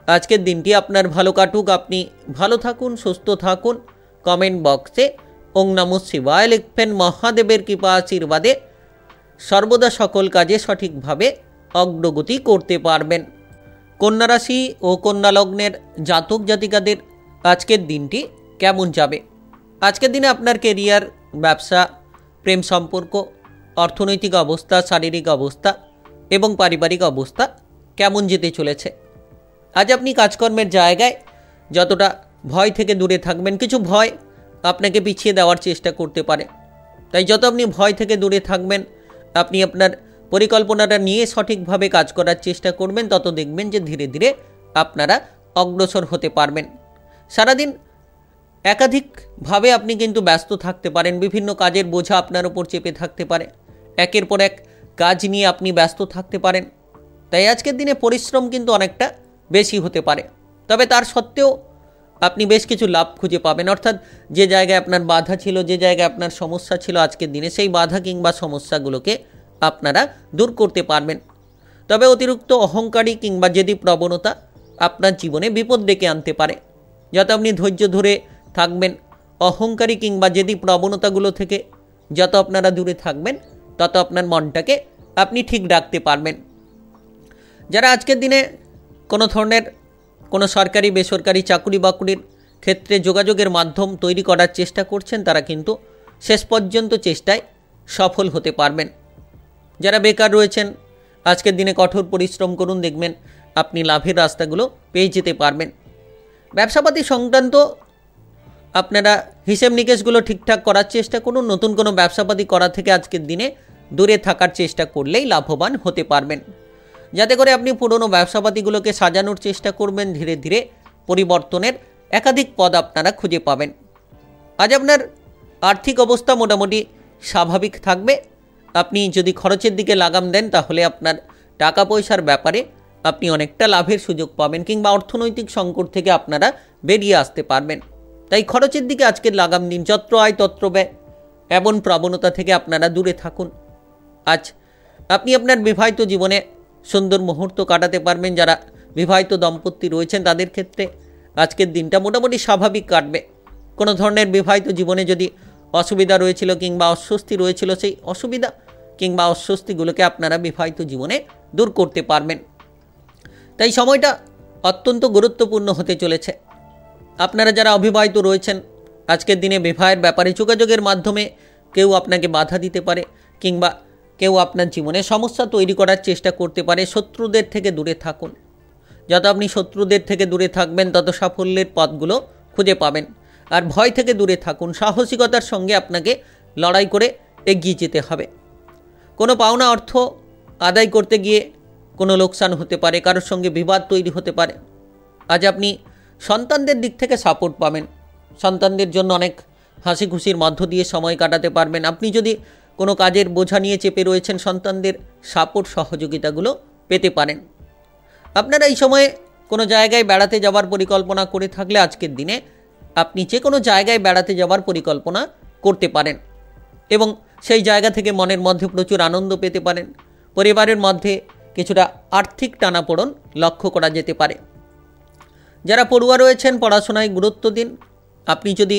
আজকের দিনটি আপনার ভালো কাটুক, আপনি ভালো থাকুন, সুস্থ থাকুন। কমেন্ট বক্সে ওং নমঃ শিবায় লিখবেন। মহাদেবের কৃপা আশীর্বাদে সর্বদা সকল কাজে সঠিকভাবে অগ্রগতি করতে পারবেন। কন্যা রাশি ও কন্যা লগ্নের জাতক জাতিকাদের আজকের দিনটি কেমন যাবে? আজকের দিনে আপনার কেরিয়ার, ব্যবসা, প্রেম সম্পর্ক, অর্থনৈতিক অবস্থা, শারীরিক অবস্থা এবং পারিবারিক অবস্থা কেমন যেতে চলেছে। আজ আপনি কাজকর্মের জায়গায় যতটা ভয় থেকে দূরে থাকবেন, কিছু ভয় আপনাকে পিছিয়ে দেওয়ার চেষ্টা করতে পারে, তাই যত আপনি ভয় থেকে দূরে থাকবেন, আপনি আপনার পরিকল্পনাটা নিয়ে সঠিকভাবে কাজ করার চেষ্টা করবেন, তত দেখবেন যে ধীরে ধীরে আপনারা অগ্রসর হতে পারবেন। সারাদিন একাধিকভাবে আপনি কিন্তু ব্যস্ত থাকতে পারেন, বিভিন্ন কাজের বোঝা আপনার উপর চেপে থাকতে পারে, একের পর এক কাজ নিয়ে আপনি ব্যস্ত থাকতে পারেন, তাই আজকের দিনে পরিশ্রম কিন্তু অনেকটা বেশি হতে পারে। তবে তার সত্ত্বেও আপনি বেশ কিছু লাভ খুঁজে পাবেন, অর্থাৎ যে জায়গায় আপনার বাধা ছিল, যে জায়গায় আপনার সমস্যা ছিল আজকের দিনে, সেই বাধা কিংবা সমস্যাগুলোকে আপনারা দূর করতে পারবেন। তবে অতিরিক্ত অহংকারী কিংবা জেদি প্রবণতা আপনার জীবনে বিপদ ডেকে আনতে পারে। যত আপনি ধৈর্য ধরে থাকবেন, অহংকারী কিংবা জেদি প্রবণতাগুলো থেকে যত আপনারা দূরে থাকবেন, তত আপনার মনটাকে আপনি ঠিক রাখতে পারবেন। যারা আজকের দিনে কোনো ধরনের কোনো সরকারি বেসরকারি চাকরি বাকরির ক্ষেত্রে যোগাযোগের মাধ্যম তৈরি করার চেষ্টা করছেন, তারা কিন্তু শেষ পর্যন্ত চেষ্টায় সফল হতে পারবেন। যারা বেকার রয়েছেন, আজকের দিনে কঠোর পরিশ্রম করুন, দেখবেন আপনি লাভের রাস্তাগুলো পেয়ে যেতে পারবেন। ব্যবসাপাতি সংক্রান্ত আপনারা হিসেব নিকেশগুলো ঠিকঠাক করার চেষ্টা করুন। নতুন কোনো ব্যবসাপাতি করা থেকে আজকের দিনে দূরে থাকার চেষ্টা করলেই লাভবান হতে পারবেন, যাতে করে আপনি পুরনো ব্যবসাপাতিগুলোকে সাজানোর চেষ্টা করবেন। ধীরে ধীরে পরিবর্তনের একাধিক পদ আপনারা খুঁজে পাবেন। আজ আপনার আর্থিক অবস্থা মোটামুটি স্বাভাবিক থাকবে। আপনি যদি খরচের দিকে লাগাম দেন, তাহলে আপনার টাকা পয়সার ব্যাপারে আপনি অনেকটা লাভের সুযোগ পাবেন, কিংবা অর্থনৈতিক সংকট থেকে আপনারা বেরিয়ে আসতে পারবেন। তাই খরচের দিকে আজকের লাগাম দিন। যত্র আয় তত্র ব্যয়, এমন প্রবণতা থেকে আপনারা দূরে থাকুন। আজ আপনি আপনার বিবাহিত জীবনে সুন্দর মুহূর্ত কাটাতে পারবেন। যারা বিবাহিত দম্পতি রয়েছেন, তাদের ক্ষেত্রে আজকের দিনটা মোটামুটি স্বাভাবিক কাটবে। কোনো ধরনের বিবাহিত জীবনে যদি অসুবিধা রয়েছিল কিংবা অস্বস্তি রয়েছিল, সেই অসুবিধা কিংবা অস্বস্তিগুলোকে আপনারা বিবাহিত জীবনে দূর করতে পারবেন। তাই সময়টা অত্যন্ত গুরুত্বপূর্ণ হতে চলেছে। আপনারা যারা অবিবাহিত রয়েছেন, আজকের দিনে বিবাহের ব্যাপারে যোগাযোগের মাধ্যমে কেউ আপনাকে বাধা দিতে পারে, কিংবা কেউ আপনার জীবনে সমস্যা তৈরি করার চেষ্টা করতে পারে। শত্রুদের থেকে দূরে থাকুন। যত আপনি শত্রুদের থেকে দূরে থাকবেন, তত সাফল্যের পথগুলো খুঁজে পাবেন। আর ভয় থেকে দূরে থাকুন। সাহসিকতার সঙ্গে আপনাকে লড়াই করে এগিয়ে যেতে হবে। কোনো পাওনা অর্থ আদায় করতে গিয়ে কোনো লোকসান হতে পারে, কারোর সঙ্গে বিবাদ তৈরি হতে পারে। আজ আপনি সন্তানদের দিক থেকে সাপোর্ট পাবেন। সন্তানদের জন্য অনেক হাসি খুশির মধ্য দিয়ে সময় কাটাতে পারবেন। আপনি যদি কোনো কাজের বোঝা নিয়ে চেপে রয়েছেন, সন্তানদের সাপোর্ট সহযোগিতাগুলো পেতে পারেন। আপনারা এই সময়ে কোনো জায়গায় বেড়াতে যাওয়ার পরিকল্পনা করে থাকলে, আজকের দিনে আপনি যে কোনো জায়গায় বেড়াতে যাওয়ার পরিকল্পনা করতে পারেন এবং সেই জায়গা থেকে মনের মধ্যে প্রচুর আনন্দ পেতে পারেন। পরিবারের মধ্যে কিছুটা আর্থিক টানাপোড়েন লক্ষ্য করা যেতে পারে। যারা পড়ুয়া রয়েছেন, পড়াশোনায় গুরুত্ব দিন। আপনি যদি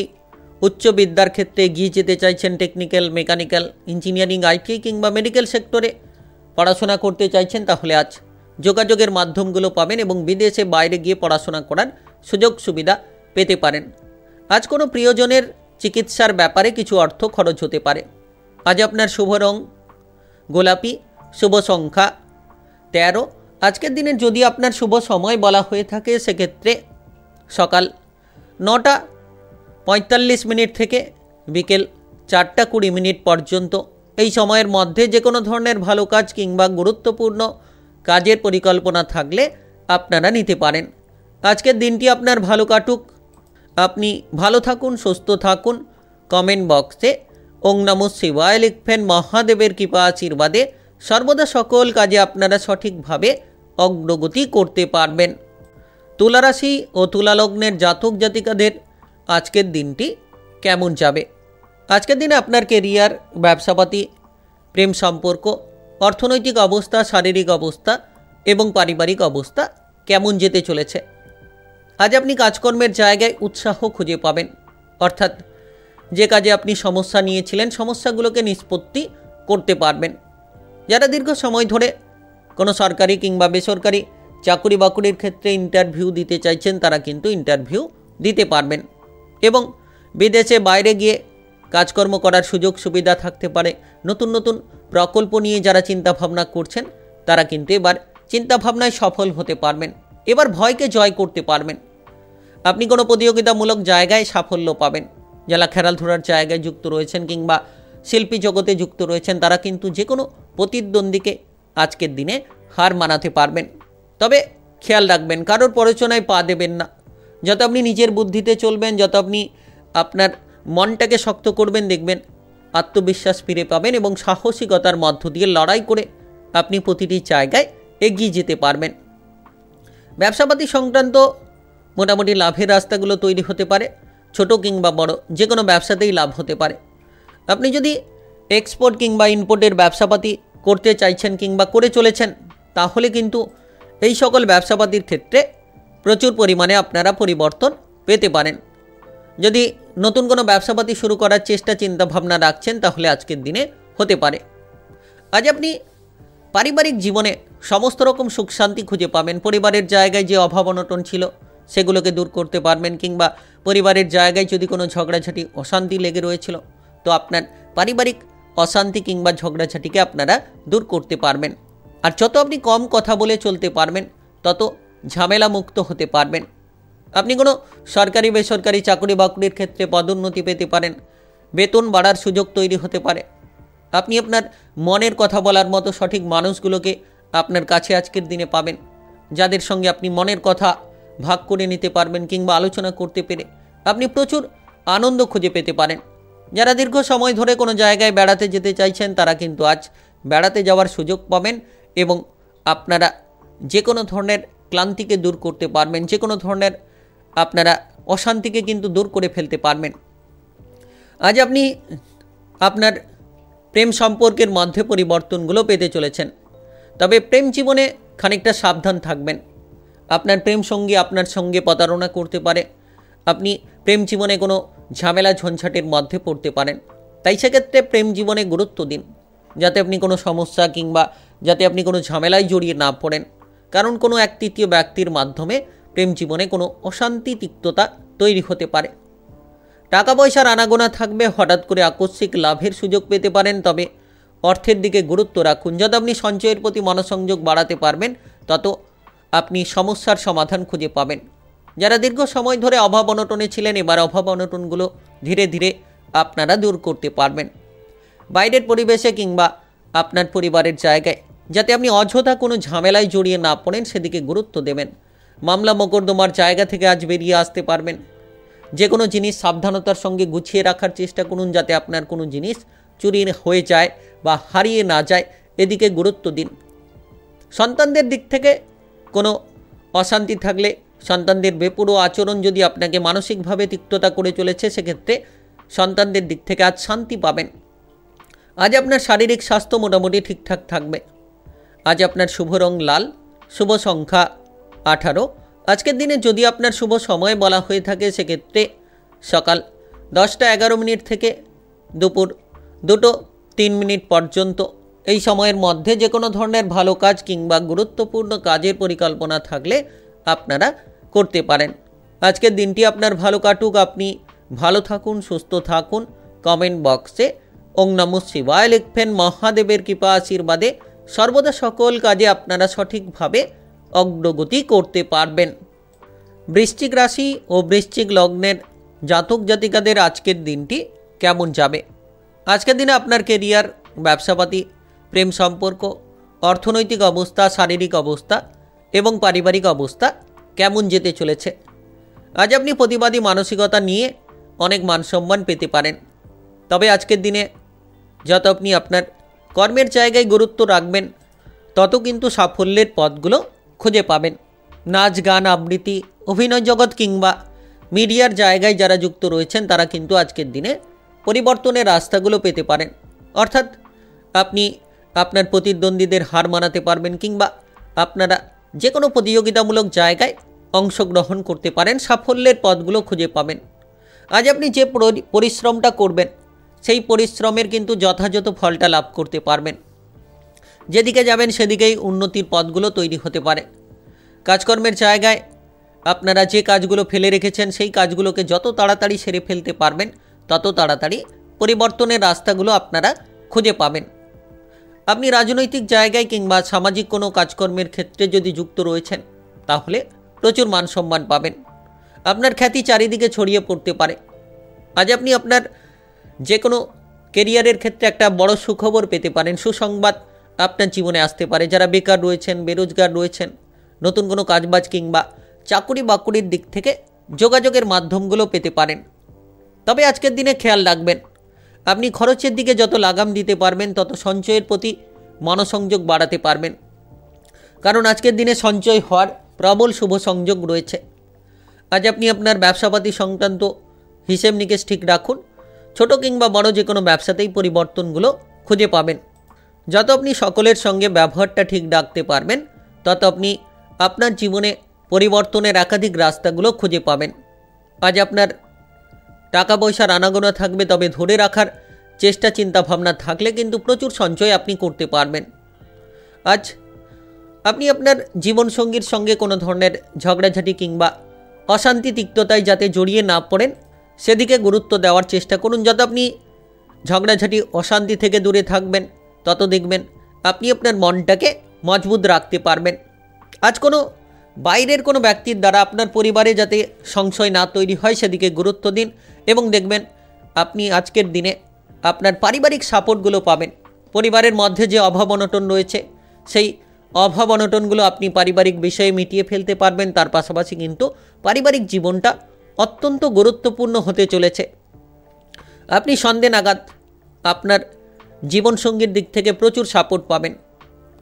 উচ্চ বিদ্যার ক্ষেত্রে এগিয়ে যেতে চাইছেন, টেকনিক্যাল, মেকানিক্যাল, ইঞ্জিনিয়ারিং, আইটি কিংবা মেডিকেল সেক্টরে পড়াশোনা করতে চাইছেন, তাহলে আজ যোগাযোগের মাধ্যমগুলো পাবেন এবং বিদেশে বাইরে গিয়ে পড়াশোনা করার সুযোগ সুবিধা পেতে পারেন। আজ কোনো প্রিয়জনের চিকিৎসার ব্যাপারে কিছু অর্থ খরচ হতে পারে। আজ আপনার শুভ রং গোলাপি, শুভ সংখ্যা 13। আজকের দিনে যদি আপনার শুভ সময় বলা হয়ে থাকে, সেক্ষেত্রে সকাল 9:45 থেকে বিকেল 4:20 পর্যন্ত। এই সময়ের মধ্যে যে কোনো ধরনের ভালো কাজ কিংবা গুরুত্বপূর্ণ কাজের পরিকল্পনা থাকলে আপনারা নিতে পারেন। আজকের দিনটি আপনার ভালো কাটুক। আপনি ভালো থাকুন, সুস্থ থাকুন। কমেন্ট বক্সে ওং নমঃ শিবায় লিখবেন। মহাদেবের কৃপা আশীর্বাদে সর্বদা সকল কাজে আপনারা সঠিকভাবে অগ্রগতি করতে পারবেন। তুলা রাশি ও তুলা লগ্নের জাতক জাতিকাদের আজকের দিনটি কেমন যাবে? আজকের দিনে আপনার কেরিয়ার, ব্যবসাপাতি, প্রেম সম্পর্ক, অর্থনৈতিক অবস্থা, শারীরিক অবস্থা এবং পারিবারিক অবস্থা কেমন যেতে চলেছে? আজ আপনি কাজকর্মের জায়গায় উৎসাহ খুঁজে পাবেন, অর্থাৎ যে কাজে আপনি সমস্যা নিয়েছিলেন, সমস্যাগুলোকে নিষ্পত্তি করতে পারবেন। যারা দীর্ঘ সময় ধরে কোনো সরকারি কিংবা বেসরকারি চাকরি বাকরির ক্ষেত্রে ইন্টারভিউ দিতে চাইছেন, তারা কিন্তু ইন্টারভিউ দিতে পারবেন এবং বিদেশে বাইরে গিয়ে কাজকর্ম করার সুযোগ সুবিধা থাকতে পারে। নতুন নতুন প্রকল্প নিয়ে যারা চিন্তাভাবনা করছেন তারা কিন্তু এবার চিন্তাভাবনায় সফল হতে পারবেন। এবার ভয়কে জয় করতে পারবেন। আপনি কোনো প্রতিযোগিতামূলক জায়গায় সাফল্য পাবেন। যারা খেলাধুলার জায়গায় যুক্ত রয়েছেন কিংবা শিল্পী জগতে যুক্ত রয়েছেন তারা কিন্তু যে কোনো প্রতিদ্বন্দ্বীকে আজকের দিনে হার মানাতে পারবেন। তবে খেয়াল রাখবেন, কারোর প্ররোচনায় পা দেবেন না। যত আপনি নিজের বুদ্ধিতে চলবেন, যত আপনি আপনার মনটাকে শক্ত করবেন, দেখবেন আত্মবিশ্বাস ফিরে পাবেন এবং সাহসিকতার মধ্য দিয়ে লড়াই করে আপনি প্রতিটি জায়গায় এগিয়ে যেতে পারবেন। ব্যবসাপাতি সংক্রান্ত মোটামুটি লাভের রাস্তাগুলো তৈরি হতে পারে। ছোট কিংবা বড় যে কোনো ব্যবসাতেই লাভ হতে পারে। আপনি যদি এক্সপোর্ট কিংবা ইম্পোর্টের ব্যবসাপাতি করতে চাইছেন কিংবা করে চলেছেন তাহলে কিন্তু এই সকল ব্যবসাপাতির ক্ষেত্রে প্রচুর পরিমাণে আপনারা পরিবর্তন পেতে পারেন। যদি নতুন কোনো ব্যবসাপাতি শুরু করার চেষ্টা চিন্তাভাবনা রাখছেন তাহলে আজকের দিনে হতে পারে। আজ আপনি পারিবারিক জীবনে সমস্ত রকম সুখ শান্তি খুঁজে পাবেন। পরিবারের জায়গায় যে অভাব অনটন ছিল সেগুলোকে দূর করতে পারবেন, কিংবা পরিবারের জায়গায় যদি কোনো ঝগড়াঝাটি অশান্তি লেগে রয়েছিল তো আপনার পারিবারিক অশান্তি কিংবা ঝগড়াঝাটিকে আপনারা দূর করতে পারবেন। আর যত আপনি কম কথা বলে চলতে পারবেন তত ঝামেলা মুক্ত হতে পারবেন। আপনি কোনো সরকারি বেসরকারি চাকরি বাকরির ক্ষেত্রে পদোন্নতি পেতে পারেন। বেতন বাড়ার সুযোগ তৈরি হতে পারে। আপনি আপনার মনের কথা বলার মতো সঠিক মানুষগুলোকে আপনার কাছে আজকের দিনে পাবেন, যাদের সঙ্গে আপনি মনের কথা ভাগ করে নিতে পারবেন কিংবা আলোচনা করতে পেরে আপনি প্রচুর আনন্দ খুঁজে পেতে পারেন। যারা দীর্ঘ সময় ধরে কোনো জায়গায় বেড়াতে যেতে চাইছেন তারা কিন্তু আজ বেড়াতে যাওয়ার সুযোগ পাবেন এবং আপনারা যে কোনো ধরনের ক্লান্তিকে দূর করতে পারবেন, যে কোনো ধরনের আপনারা অশান্তিকে কিন্তু দূর করে ফেলতে পারবেন। আজ আপনি আপনার প্রেম সম্পর্কের মধ্যে পরিবর্তনগুলো পেতে চলেছেন। তবে প্রেম জীবনে খানিকটা সাবধান থাকবেন। আপনার প্রেম সঙ্গী আপনার সঙ্গে প্রতারণা করতে পারে। আপনি প্রেম জীবনে কোনো ঝামেলা ঝঞ্ঝাটের মধ্যে পড়তে পারেন। তাই সেক্ষেত্রে প্রেম জীবনে গুরুত্ব দিন, যাতে আপনি কোনো সমস্যা কিংবা যাতে আপনি কোনো ঝামেলায় জড়িয়ে না পড়েন। কারণ কোনো এক তৃতীয় ব্যক্তির মাধ্যমে প্রেম জীবনে কোনো অশান্তি তিক্ততা তৈরি হতে পারে। টাকা পয়সার আনাগোনা থাকবে, হঠাৎ করে আকস্মিক লাভের সুযোগ পেতে পারেন। তবে অর্থের দিকে গুরুত্ব রাখুন। যত আপনি সঞ্চয়ের প্রতি মনোসংযোগ বাড়াতে পারবেন তত আপনি সমস্যার সমাধান খুঁজে পাবেন। যারা দীর্ঘ সময় ধরে অভাব অনটনে ছিলেন এবার অভাব অনটনগুলো ধীরে ধীরে আপনারা দূর করতে পারবেন। বাইরের পরিবেশে কিংবা আপনার পরিবারের জায়গায় যাতে আপনি অযথা কোনো ঝামেলায় জড়িয়ে না পড়েন সেদিকে গুরুত্ব দেবেন। মামলা মোকদ্দমার জায়গা থেকে আজ বেরিয়ে আসতে পারবেন। যে কোনো জিনিস সাবধানতার সঙ্গে গুছিয়ে রাখার চেষ্টা করুন, যাতে আপনার কোনো জিনিস চুরি হয়ে যায় বা হারিয়ে না যায়, এদিকে গুরুত্ব দিন। সন্তানদের দিক থেকে কোনো অশান্তি থাকলে, সন্তানদের বেপরোয়া আচরণ যদি আপনাকে মানসিকভাবে তিক্ততা করে চলেছে, সেক্ষেত্রে সন্তানদের দিক থেকে আজ শান্তি পাবেন। আজ আপনার শারীরিক স্বাস্থ্য মোটামুটি ঠিকঠাক থাকবে। আজ আপনার শুভ রং লাল, শুভ সংখ্যা 18। আজকের দিনে যদি আপনার শুভ সময় বলা হয়ে থাকে সেক্ষেত্রে সকাল 10:11 থেকে দুপুর 2:03 পর্যন্ত। এই সময়ের মধ্যে যে কোনো ধরনের ভালো কাজ কিংবা গুরুত্বপূর্ণ কাজের পরিকল্পনা থাকলে আপনারা করতে পারেন। আজকের দিনটি আপনার ভালো কাটুক। আপনি ভালো থাকুন, সুস্থ থাকুন। কমেন্ট বক্সে ওং নমঃ শিবায় লিখবেন। মহাদেবের কৃপা আশীর্বাদে সর্বদা সকল কাজে আপনারা সঠিকভাবে অগ্রগতি করতে পারবেন। বৃশ্চিক রাশি ও বৃশ্চিক লগ্নের জাতক জাতিকাদের আজকের দিনটি কেমন যাবে? আজকের দিনে আপনার কেরিয়ার, ব্যবসাপাতি, প্রেম সম্পর্ক, অর্থনৈতিক অবস্থা, শারীরিক অবস্থা এবং পারিবারিক অবস্থা কেমন যেতে চলেছে? আজ আপনি প্রতিবাদী মানসিকতা নিয়ে অনেক মানসম্মান পেতে পারেন। তবে আজকের দিনে যত আপনি আপনার কর্মের জায়গায় গুরুত্ব রাখবেন তত কিন্তু সাফল্যের পথগুলো খুঁজে পাবেন। নাচ, গান, আবৃত্তি, অভিনয় জগৎ কিংবা মিডিয়ার জায়গায় যারা যুক্ত রয়েছেন তারা কিন্তু আজকের দিনে পরিবর্তনের রাস্তাগুলো পেতে পারেন। অর্থাৎ আপনি আপনার প্রতিদ্বন্দ্বীদের হার মানাতে পারবেন কিংবা আপনারা যে কোনো প্রতিযোগিতামূলক জায়গায় অংশগ্রহণ করতে পারেন। সাফল্যের পথগুলো খুঁজে পাবেন। আজ আপনি যে পরিশ্রমটা করবেন সেই পরিশ্রমের কিন্তু যথাযথ ফলটা লাভ করতে পারবেন। যেদিকে যাবেন সেদিকেই উন্নতির পথগুলো তৈরি হতে পারে। কাজকর্মের জায়গায় আপনারা যে কাজগুলো ফেলে রেখেছেন সেই কাজগুলোকে যত তাড়াতাড়ি সেরে ফেলতে পারবেন তত তাড়াতাড়ি পরিবর্তনের রাস্তাগুলো আপনারা খুঁজে পাবেন। আপনি রাজনৈতিক জায়গায় কিংবা সামাজিক কোনো কাজকর্মের ক্ষেত্রে যদি যুক্ত রয়েছেন তাহলে প্রচুর মান সম্মান পাবেন। আপনার খ্যাতি চারিদিকে ছড়িয়ে পড়তে পারে। আজ আপনি আপনার যে কোনো কেরিয়ারের ক্ষেত্রে একটা বড় সুখবর পেতে পারেন, সুসংবাদ আপনার জীবনে আসতে পারে। যারা বেকার রয়েছেন, বেরোজগার রয়েছেন, নতুন কোনো কাজবাজ কিংবা চাকুরি বাকুরির দিক থেকে যোগাযোগের মাধ্যমগুলো পেতে পারেন। তবে আজকের দিনে খেয়াল রাখবেন, আপনি খরচের দিকে যত লাগাম দিতে পারবেন তত সঞ্চয়ের প্রতি মনোসংযোগ বাড়াতে পারবেন, কারণ আজকের দিনে সঞ্চয় হওয়ার প্রবল শুভ সংযোগ রয়েছে। আজ আপনি আপনার ব্যবসাপাতি সংক্রান্ত হিসেব নিকেশ ঠিক রাখুন। ছোট কিংবা বড় যে কোনো ব্যবসাতেই পরিবর্তনগুলো খুঁজে পাবেন। যত আপনি সকলের সঙ্গে ব্যবহারটা ঠিক রাখতে পারবেন তত আপনি আপনার জীবনে পরিবর্তনের একাধিক রাস্তাগুলো খুঁজে পাবেন। আজ আপনার টাকা পয়সার আনাগোনা থাকবে, তবে ধরে রাখার চেষ্টা চিন্তা ভাবনা থাকলে কিন্তু প্রচুর সঞ্চয় আপনি করতে পারবেন। আজ আপনি আপনার জীবনসঙ্গীর সঙ্গে কোনো ধরনের ঝগড়াঝাটি কিংবা অশান্তি তিক্ততায় যাতে জড়িয়ে না পড়েন সেদিকে গুরুত্ব দেওয়ার চেষ্টা করুন। যত আপনি ঝগড়াঝাটি অশান্তি থেকে দূরে থাকবেন তত দেখবেন আপনি আপনার মনটাকে মজবুত রাখতে পারবেন। আজ কোনো বাইরের কোনো ব্যক্তির দ্বারা আপনার পরিবারে যাতে সংশয় না তৈরি হয় সেদিকে গুরুত্ব দিন এবং দেখবেন আপনি আজকের দিনে আপনার পারিবারিক সাপোর্টগুলো পাবেন। পরিবারের মধ্যে যে অভাব অনটন রয়েছে সেই অভাব অনটনগুলো আপনি পারিবারিক বিষয়ে মিটিয়ে ফেলতে পারবেন। তার পাশাপাশি কিন্তু পারিবারিক জীবনটা অত্যন্ত গুরুত্বপূর্ণ হতে চলেছে। আপনি সন্ধ্যে নাগাদ আপনার জীবনসঙ্গীর দিক থেকে প্রচুর সাপোর্ট পাবেন।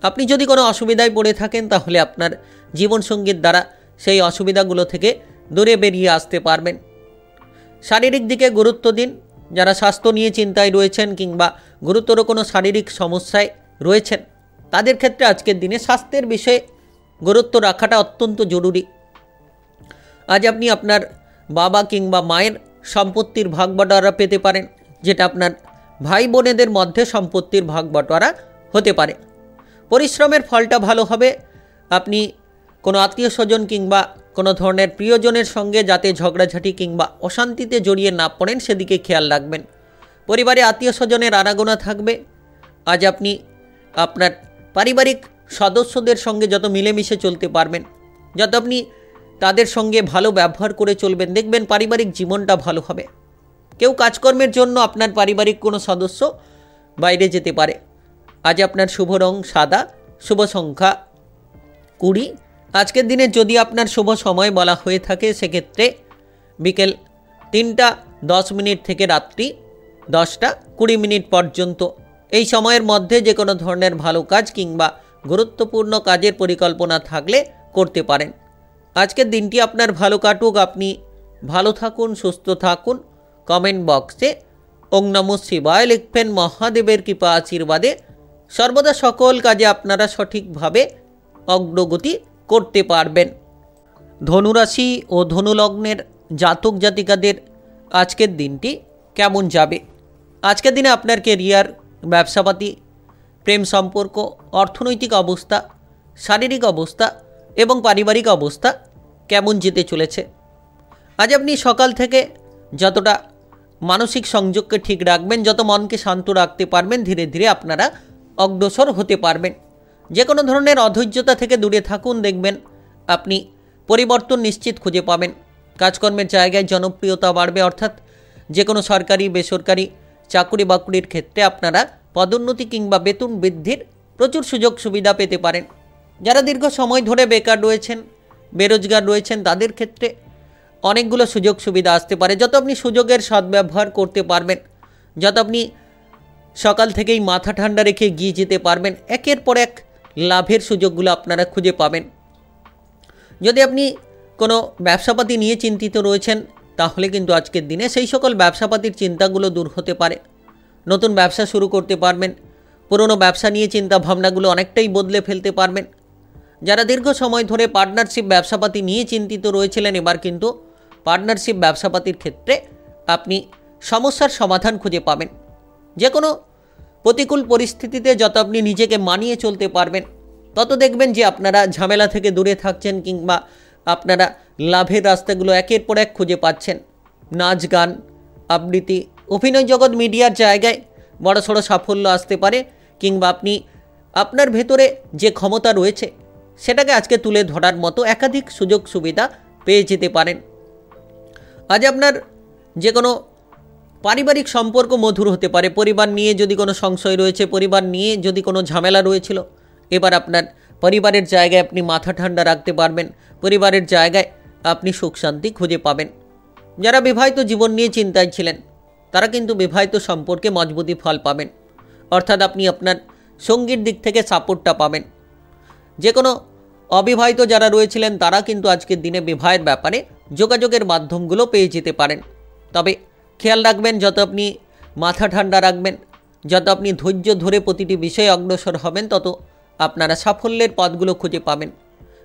আপনি যদি কোনো অসুবিধায় পড়ে থাকেন তাহলে আপনার জীবনসঙ্গীর দ্বারা সেই অসুবিধাগুলো থেকে দূরে বেরিয়ে আসতে পারবেন। শারীরিক দিকে গুরুত্ব দিন। যারা স্বাস্থ্য নিয়ে চিন্তায় রয়েছেন কিংবা গুরুতর কোনো শারীরিক সমস্যায় রয়েছেন তাদের ক্ষেত্রে আজকের দিনে স্বাস্থ্যের বিষয়ে গুরুত্ব রাখাটা অত্যন্ত জরুরি। আজ আপনি আপনার বাবা কিংবা মায়ের সম্পত্তির ভাগ বাটোয়ারা পেতে পারেন, যেটা আপনার ভাই বোনেদের মধ্যে সম্পত্তির ভাগ বাটোয়ারা হতে পারে। পরিশ্রমের ফলটা ভালো হবে। আপনি কোনো আত্মীয় স্বজন কিংবা কোনো ধরনের প্রিয়জনের সঙ্গে যাতে ঝগড়াঝাটি কিংবা অশান্তিতে জড়িয়ে না পড়েন সেদিকে খেয়াল রাখবেন। পরিবারে আত্মীয় স্বজনের আনাগোনা থাকবে। আজ আপনি আপনার পারিবারিক সদস্যদের সঙ্গে যত মিলেমিশে চলতে পারবেন, যত আপনি তাদের সঙ্গে ভালো ব্যবহার করে চলবেন, দেখবেন পারিবারিক জীবনটা ভালো হবে। কেউ কাজকর্মের জন্য আপনার পারিবারিক কোনো সদস্য বাইরে যেতে পারে। আজ আপনার শুভ রং সাদা, শুভ সংখ্যা 20। আজকের দিনে যদি আপনার শুভ সময় বলা হয়ে থাকে সেক্ষেত্রে বিকেল 3:10 থেকে রাত্রি 10:20 পর্যন্ত। এই সময়ের মধ্যে যে কোনো ধরনের ভালো কাজ কিংবা গুরুত্বপূর্ণ কাজের পরিকল্পনা থাকলে করতে পারেন। আজকের দিনটি আপনার ভালো কাটুক। আপনি ভালো থাকুন, সুস্থ থাকুন। কমেন্ট বক্সে ওং নমঃ শিবায় লিখবেন। মহাদেবের কৃপা আশীর্বাদে সর্বদা সকল কাজে আপনারা সঠিকভাবে অগ্রগতি করতে পারবেন। ধনুরাশি ও ধনুলগ্নের জাতক জাতিকাদের আজকের দিনটি কেমন যাবে? আজকের দিনে আপনার কেরিয়ার, ব্যবসাপাতি, প্রেম সম্পর্ক, অর্থনৈতিক অবস্থা, শারীরিক অবস্থা এবং পারিবারিক অবস্থা কেমন যেতে চলেছে? আজ আপনি সকাল থেকে যতটা মানসিক সংযোগকে ঠিক রাখবেন, যত মনকে শান্ত রাখতে পারবেন, ধীরে ধীরে আপনারা অগ্রসর হতে পারবেন। যে কোনো ধরনের অধৈর্যতা থেকে দূরে থাকুন, দেখবেন আপনি পরিবর্তন নিশ্চিত খুঁজে পাবেন। কাজকর্মের জায়গায় জনপ্রিয়তা বাড়বে, অর্থাৎ যে কোনো সরকারি বেসরকারি চাকুরি বাকুরির ক্ষেত্রে আপনারা পদোন্নতি কিংবা বেতন বৃদ্ধির প্রচুর সুযোগ সুবিধা পেতে পারেন। যারা দীর্ঘ সময় ধরে বেকার রয়েছেন, বেরোজগার রয়েছেন তাদের ক্ষেত্রে অনেকগুলো সুযোগ সুবিধা আসতে পারে। যত আপনি সুযোগের সদ্ব্যবহার করতে পারবেন, যত আপনি সকাল থেকেই মাথা ঠান্ডা রেখে এগিয়ে যেতে পারবেন, একের পর এক লাভের সুযোগগুলো আপনারা খুঁজে পাবেন। যদি আপনি কোনো ব্যবসাপাতি নিয়ে চিন্তিত রয়েছেন তাহলে কিন্তু আজকের দিনে সেই সকল ব্যবসাপাতির চিন্তাগুলো দূর হতে পারে। নতুন ব্যবসা শুরু করতে পারবেন। পুরনো ব্যবসা নিয়ে চিন্তা ভাবনাগুলো অনেকটাই বদলে ফেলতে পারবেন। যারা দীর্ঘ সময় ধরে পার্টনারশিপ ব্যবসাপাতি নিয়ে চিন্তিত রয়েছিলেন, এবার কিন্তু পার্টনারশিপ ব্যবসাপাতির ক্ষেত্রে আপনি সমস্যার সমাধান খুঁজে পাবেন। যে কোনো প্রতিকূল পরিস্থিতিতে যত আপনি নিজেকে মানিয়ে চলতে পারবেন তত দেখবেন যে আপনারা ঝামেলা থেকে দূরে থাকছেন কিংবা আপনারা লাভের রাস্তাগুলো একের পর এক খুঁজে পাচ্ছেন। নাচ গান, আবৃত্তি, অভিনয় জগৎ মিডিয়ার জায়গায় বড়সড় সাফল্য আসতে পারে, কিংবা আপনি আপনার ভেতরে যে ক্ষমতা রয়েছে সেটাকে আজকে তুলে ধরার মতো একাধিক সুযোগ সুবিধা পেয়ে যেতে পারেন। আজ আপনার যে কোনো পারিবারিক সম্পর্ক মধুর হতে পারে। পরিবার নিয়ে যদি কোনো সংশয় রয়েছে, পরিবার নিয়ে যদি কোনো ঝামেলা রয়েছিল, এবার আপনার পরিবারের জায়গায় আপনি মাথা ঠান্ডা রাখতে পারবেন। পরিবারের জায়গায় আপনি সুখ শান্তি খুঁজে পাবেন। যারা বিবাহিত জীবন নিয়ে চিন্তায় ছিলেন তারা কিন্তু বিবাহিত সম্পর্কে মজবুতি ফল পাবেন, অর্থাৎ আপনি আপনার সঙ্গীর দিক থেকে সাপোর্টটা পাবেন। যে কোনো অবিবাহিত যারা রয়েছিলেন তারা কিন্তু আজকের দিনে বিবাহের ব্যাপারে যোগাযোগের মাধ্যমগুলো পেয়ে যেতে পারেন। তবে খেয়াল রাখবেন, যত আপনি মাথা ঠান্ডা রাখবেন, যত আপনি ধৈর্য ধরে প্রতিটি বিষয়ে অগ্রসর হবেন, তত আপনারা সাফল্যের পথগুলো খুঁজে পাবেন।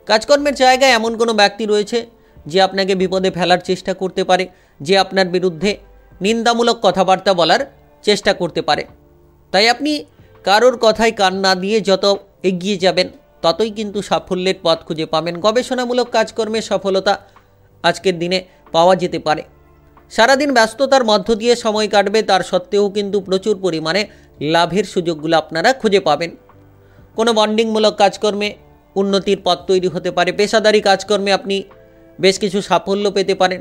কাজকর্মের জায়গায় এমন কোনো ব্যক্তি রয়েছে যে আপনাকে বিপদে ফেলার চেষ্টা করতে পারে, যে আপনার বিরুদ্ধে নিন্দামূলক কথাবার্তা বলার চেষ্টা করতে পারে। তাই আপনি কারোর কথায় কান না দিয়ে যত এগিয়ে যাবেন ততই কিন্তু সাফল্যের পথ খুঁজে পাবেন। গবেষণামূলক কাজকর্মের সফলতা আজকের দিনে পাওয়া যেতে পারে। সারাদিন ব্যস্ততার মধ্য দিয়ে সময় কাটবে, তার সত্ত্বেও কিন্তু প্রচুর পরিমাণে লাভের সুযোগগুলো আপনারা খুঁজে পাবেন। কোনো বন্ডিংমূলক কাজকর্মে উন্নতির পথ তৈরি হতে পারে। পেশাদারি কাজকর্মে আপনি বেশ কিছু সাফল্য পেতে পারেন।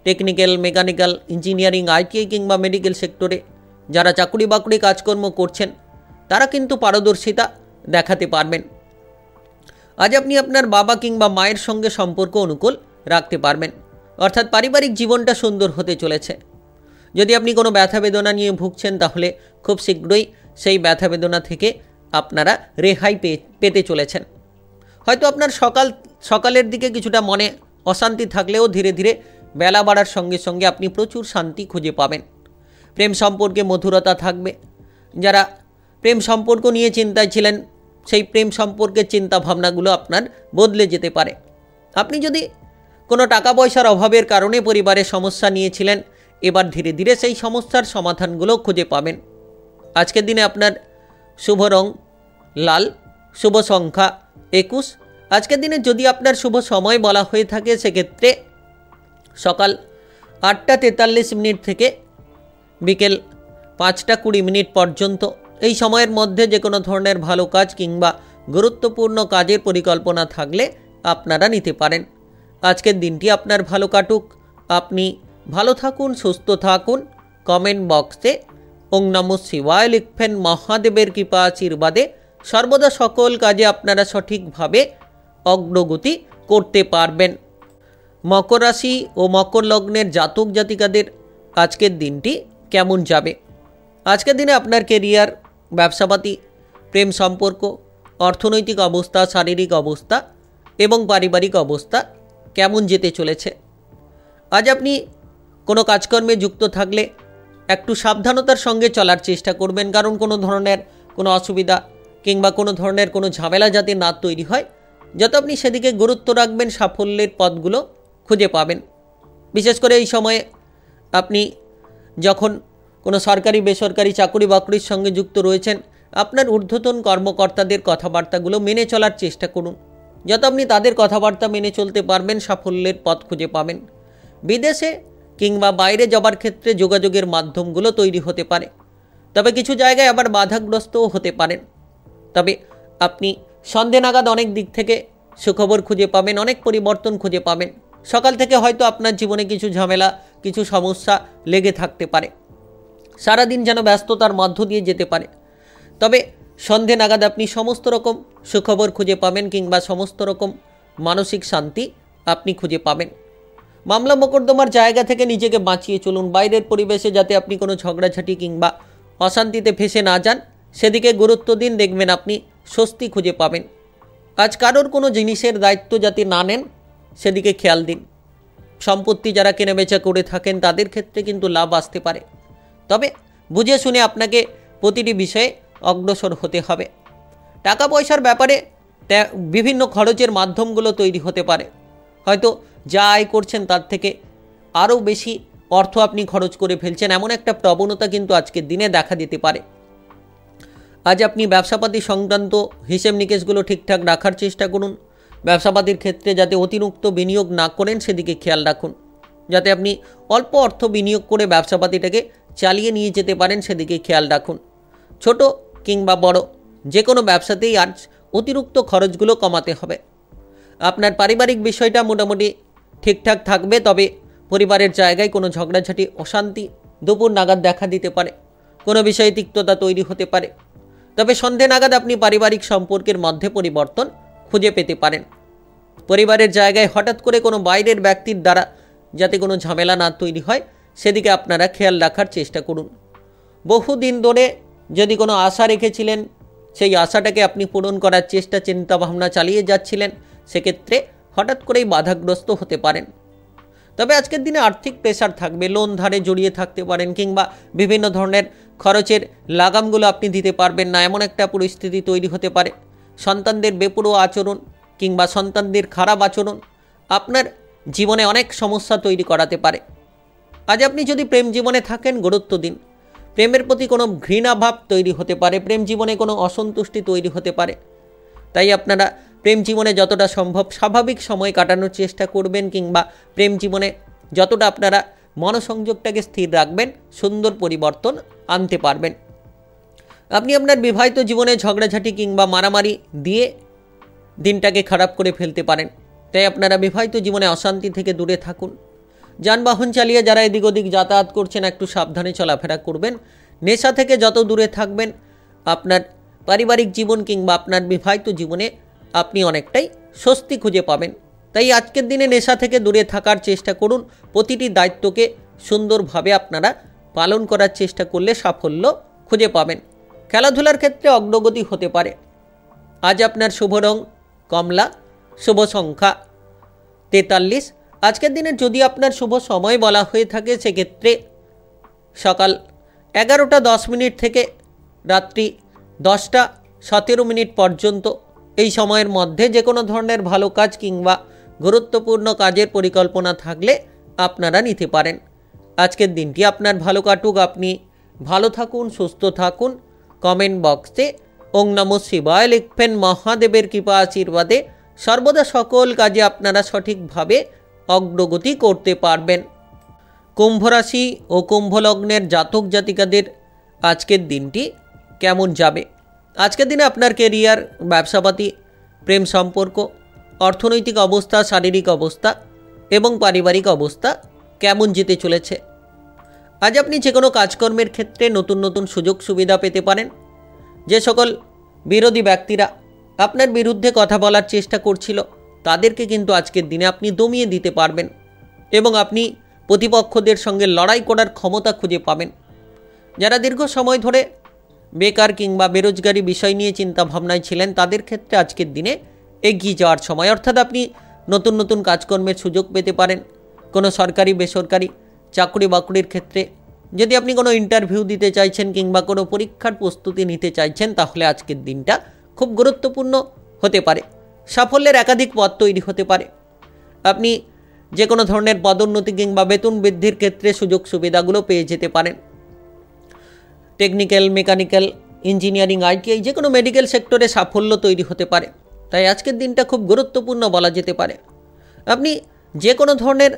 টেকনিক্যাল, মেকানিক্যাল, ইঞ্জিনিয়ারিং, আইটিআই কিংবা মেডিকেল সেক্টরে যারা চাকুরি বাকুরি কাজকর্ম করছেন তারা কিন্তু পারদর্শিতা দেখাতে পারবেন। আজ আপনি আপনার বাবা কিংবা মায়ের সঙ্গে সম্পর্ক অনুকূল রাখতে পারবেন, অর্থাৎ পারিবারিক জীবনটা সুন্দর হতে চলেছে। যদি আপনি কোনো ব্যথা বেদনা নিয়ে ভুগছেন তাহলে খুব শীঘ্রই সেই ব্যথা বেদনা থেকে আপনারা রেহাই পেতে চলেছেন। হয়তো আপনার সকালের দিকে কিছুটা মনে অশান্তি থাকলেও ধীরে ধীরে বেলা বাড়ার সঙ্গে সঙ্গে আপনি প্রচুর শান্তি খুঁজে পাবেন। প্রেম সম্পর্কে মধুরতা থাকবে। যারা প্রেম সম্পর্ক নিয়ে চিন্তায় ছিলেন সেই প্রেম সম্পর্কের চিন্তাভাবনাগুলো আপনার বদলে যেতে পারে। আপনি যদি কোনো টাকা পয়সার অভাবের কারণে পরিবারের সমস্যা নিয়েছিলেন, এবার ধীরে ধীরে সেই সমস্যার সমাধানগুলো খুঁজে পাবেন। আজকের দিনে আপনার শুভ রং লাল, শুভ সংখ্যা 21। আজকের দিনে যদি আপনার শুভ সময় বলা হয়ে থাকে সেক্ষেত্রে সকাল 8টা 43 মিনিট থেকে বিকেল 5টা 20 মিনিট পর্যন্ত। এই সময়ের মধ্যে যে কোনো ধরনের ভালো কাজ কিংবা গুরুত্বপূর্ণ কাজের পরিকল্পনা থাকলে আপনারা নিতে পারেন। আজকের দিনটি আপনার ভালো কাটুক। আপনি ভালো থাকুন, সুস্থ থাকুন। কমেন্ট বক্সে ওং নমঃ শিবায় লিখবেন। মহাদেবের কৃপা আশীর্বাদে সর্বদা সকল কাজে আপনারা সঠিকভাবে অগ্রগতি করতে পারবেন। মকর রাশি ও মকর লগ্নের জাতক জাতিকাদের আজকের দিনটি কেমন যাবে? আজকের দিনে আপনার কেরিয়ার, ব্যবসাপাতি, প্রেম সম্পর্ক, অর্থনৈতিক অবস্থা, শারীরিক অবস্থা এবং পারিবারিক অবস্থা কেমন যেতে চলেছে? আজ আপনি কোনো কাজকর্মে যুক্ত থাকলে একটু সাবধানতার সঙ্গে চলার চেষ্টা করবেন, কারণ কোনো ধরনের কোনো অসুবিধা কিংবা কোনো ধরনের কোনো ঝামেলা যাতে না তৈরি হয়, যত আপনি সেদিকে গুরুত্ব রাখবেন সাফল্যের পথগুলো খুঁজে পাবেন। বিশেষ করে এই সময়ে আপনি যখন কোনো সরকারি বেসরকারি চাকরি বাকরির সঙ্গে যুক্ত রয়েছেন, আপনার ঊর্ধ্বতন কর্মকর্তাদের কথাবার্তাগুলো মেনে চলার চেষ্টা করুন। যত আপনি তাদের কথাবার্তা মেনে চলতে পারবেন সাফল্যের পথ খুঁজে পাবেন। বিদেশে কিংবা বাইরে যাবার ক্ষেত্রে যোগাযোগের মাধ্যমগুলো তৈরি হতে পারে, তবে কিছু জায়গায় আবার বাধাগ্রস্তও হতে পারেন। তবে আপনি সন্ধে নাগাদ অনেক দিক থেকে সুখবর খুঁজে পাবেন, অনেক পরিবর্তন খুঁজে পাবেন। সকাল থেকে হয়তো আপনার জীবনে কিছু ঝামেলা, কিছু সমস্যা লেগে থাকতে পারে, সারাদিন যেন ব্যস্ততার মধ্য দিয়ে যেতে পারে। তবে সন্ধে নাগাদ আপনি সমস্ত রকম সুখবর খুঁজে পাবেন কিংবা সমস্ত রকম মানসিক শান্তি আপনি খুঁজে পাবেন। মামলা মোকদ্দমার জায়গা থেকে নিজেকে বাঁচিয়ে চলুন। বাইরের পরিবেশে যাতে আপনি কোনো ঝগড়াঝাটি কিংবা অশান্তিতে ফেসে না যান সেদিকে গুরুত্ব দিন, দেখবেন আপনি স্বস্তি খুঁজে পাবেন। আজ কারোর কোনো জিনিসের দায়িত্ব যাতে না নেন সেদিকে খেয়াল দিন। সম্পত্তি যারা কেনাবেচা করে থাকেন তাদের ক্ষেত্রে কিন্তু লাভ আসতে পারে, তবে বুঝে শুনে আপনাকে প্রতিটি বিষয়ে অগ্রসর হতে হবে। টাকা পয়সার ব্যাপারে বিভিন্ন খরচের মাধ্যমগুলো তৈরি হতে পারে। হয়তো যা আয় করছেন তার থেকে আরও বেশি অর্থ আপনি খরচ করে ফেলছেন, এমন একটা প্রবণতা কিন্তু আজকের দিনে দেখা দিতে পারে। আজ আপনি ব্যবসাপাতি সংক্রান্ত হিসেব নিকেশগুলো ঠিকঠাক রাখার চেষ্টা করুন। ব্যবসাপাতির ক্ষেত্রে যাতে অতিরিক্ত বিনিয়োগ না করেন সেদিকে খেয়াল রাখুন, যাতে আপনি অল্প অর্থ বিনিয়োগ করে ব্যবসাপাতিটাকে চালিয়ে নিয়ে যেতে পারেন সেদিকে খেয়াল রাখুন। ছোট কিংবা বড় যে কোনো ব্যবসাতেই আজ অতিরিক্ত খরচগুলো কমাতে হবে। আপনার পারিবারিক বিষয়টা মোটামুটি ঠিকঠাক থাকবে, তবে পরিবারের জায়গায় কোনো ঝগড়াঝাটি অশান্তি দুপুর নাগাদ দেখা দিতে পারে, কোনো বিষয়ে তিক্ততা তৈরি হতে পারে। তবে সন্ধে নাগাদ আপনি পারিবারিক সম্পর্কের মধ্যে পরিবর্তন খুঁজে পেতে পারেন। পরিবারের জায়গায় হঠাৎ করে কোনো বাইরের ব্যক্তির দ্বারা যাতে কোনো ঝামেলা না তৈরি হয় সেদিকে আপনারা খেয়াল রাখার চেষ্টা করুন। বহুদিন ধরে যদি কোনো আশা রেখেছিলেন, সেই আশাটাকে আপনি পূরণ করার চেষ্টা চিন্তাভাবনা চালিয়ে যাচ্ছিলেন, সেক্ষেত্রে হঠাৎ করেই বাধাগ্রস্ত হতে পারেন। তবে আজকের দিনে আর্থিক প্রেশার থাকবে, লোন ধারে জড়িয়ে থাকতে পারেন কিংবা বিভিন্ন ধরনের খরচের লাগামগুলো আপনি দিতে পারবেন না, এমন একটা পরিস্থিতি তৈরি হতে পারে। সন্তানদের বেপরোয়া আচরণ কিংবা সন্তানদের খারাপ আচরণ আপনার জীবনে অনেক সমস্যা তৈরি করাতে পারে। আজ আপনি যদি প্রেম জীবনে থাকেন, গুরুত্ব দিন। প্রেমের প্রতি কোনো ঘৃণাভাব তৈরি হতে পারে, প্রেম জীবনে কোনো অসন্তুষ্টি তৈরি হতে পারে। তাই আপনারা প্রেম জীবনে যতটা সম্ভব স্বাভাবিক সময় কাটানোর চেষ্টা করবেন কিংবা প্রেম জীবনে যতটা আপনারা মনোসংযোগটাকে স্থির রাখবেন, সুন্দর পরিবর্তন আনতে পারবেন। আপনি আপনার বিবাহিত জীবনে ঝগড়াঝাটি কিংবা মারামারি দিয়ে দিনটাকে খারাপ করে ফেলতে পারেন। তাই আপনারা বিবাহিত জীবনে অশান্তি থেকে দূরে থাকুন। যানবাহন চালিয়ে যারা এদিক ওদিক যাতায়াত করছেন একটু সাবধানে চলাফেরা করবেন। নেশা থেকে যত দূরে থাকবেন আপনার পারিবারিক জীবন কিংবা আপনার বিবাহিত জীবনে আপনি অনেকটাই স্বস্তি খুঁজে পাবেন। তাই আজকের দিনে নেশা থেকে দূরে থাকার চেষ্টা করুন। প্রতিটি দায়িত্বকে সুন্দরভাবে আপনারা পালন করার চেষ্টা করলে সাফল্য খুঁজে পাবেন। খেলাধুলার ক্ষেত্রে অগ্রগতি হতে পারে। আজ আপনার শুভ রং কমলা, শুভ সংখ্যা 43। আজকের দিনে যদি আপনার শুভ সময় বলা হয়ে থাকে সেক্ষেত্রে সকাল 11:10 থেকে রাত্রি 10:17 পর্যন্ত। এই সময়ের মধ্যে যে কোনো ধরনের ভালো কাজ কিংবা গুরুত্বপূর্ণ কাজের পরিকল্পনা থাকলে আপনারা নিতে পারেন। আজকের দিনটি আপনার ভালো কাটুক, আপনি ভালো থাকুন, সুস্থ থাকুন। কমেন্ট বক্সে ওং নমঃ শিবায় লিখবেন। মহাদেবের কৃপা আশীর্বাদে সর্বদা সকল কাজে আপনারা সঠিকভাবে অগ্রগতি করতে পারবেন। কুম্ভ রাশি ও কুম্ভ লগ্নের জাতক জাতিকাদের আজকের দিনটি কেমন যাবে? আজকের দিনে আপনার কেরিয়ার, ব্যবসাপাতি, প্রেম সম্পর্ক, অর্থনৈতিক অবস্থা, শারীরিক অবস্থা এবং পারিবারিক অবস্থা কেমন যেতে চলেছে? আজ আপনি যে কোনো কাজকর্মের ক্ষেত্রে নতুন নতুন সুযোগ সুবিধা পেতে পারেন। যে সকল বিরোধী ব্যক্তিরা আপনার বিরুদ্ধে কথা বলার চেষ্টা করছিল তাদেরকে কিন্তু আজকের দিনে আপনি দমিয়ে দিতে পারবেন এবং আপনি প্রতিপক্ষদের সঙ্গে লড়াই করার ক্ষমতা খুঁজে পাবেন। যারা দীর্ঘ সময় ধরে বেকার কিংবা বেরোজগারি বিষয় নিয়ে চিন্তা ভাবনায় ছিলেন তাদের ক্ষেত্রে আজকের দিনে এগিয়ে যাওয়ার সময়, অর্থাৎ আপনি নতুন নতুন কাজকর্মের সুযোগ পেতে পারেন। কোনো সরকারি বেসরকারি চাকরি বাকরির ক্ষেত্রে যদি আপনি কোনো ইন্টারভিউ দিতে চাইছেন কিংবা কোনো পরীক্ষার প্রস্তুতি নিতে চাইছেন তাহলে আজকের দিনটা খুব গুরুত্বপূর্ণ হতে পারে। সাফল্যের একাধিক পথ তৈরি হতে পারে। আপনি যে কোনো ধরনের পদোন্নতি কিংবা বেতন বৃদ্ধির ক্ষেত্রে সুযোগ সুবিধাগুলো পেয়ে যেতে পারেন। টেকনিক্যাল, মেকানিক্যাল, ইঞ্জিনিয়ারিং, আইটিআই, যে কোনো মেডিকেল সেক্টরে সাফল্য তৈরি হতে পারে। তাই আজকের দিনটা খুব গুরুত্বপূর্ণ বলা যেতে পারে। আপনি যে কোনো ধরনের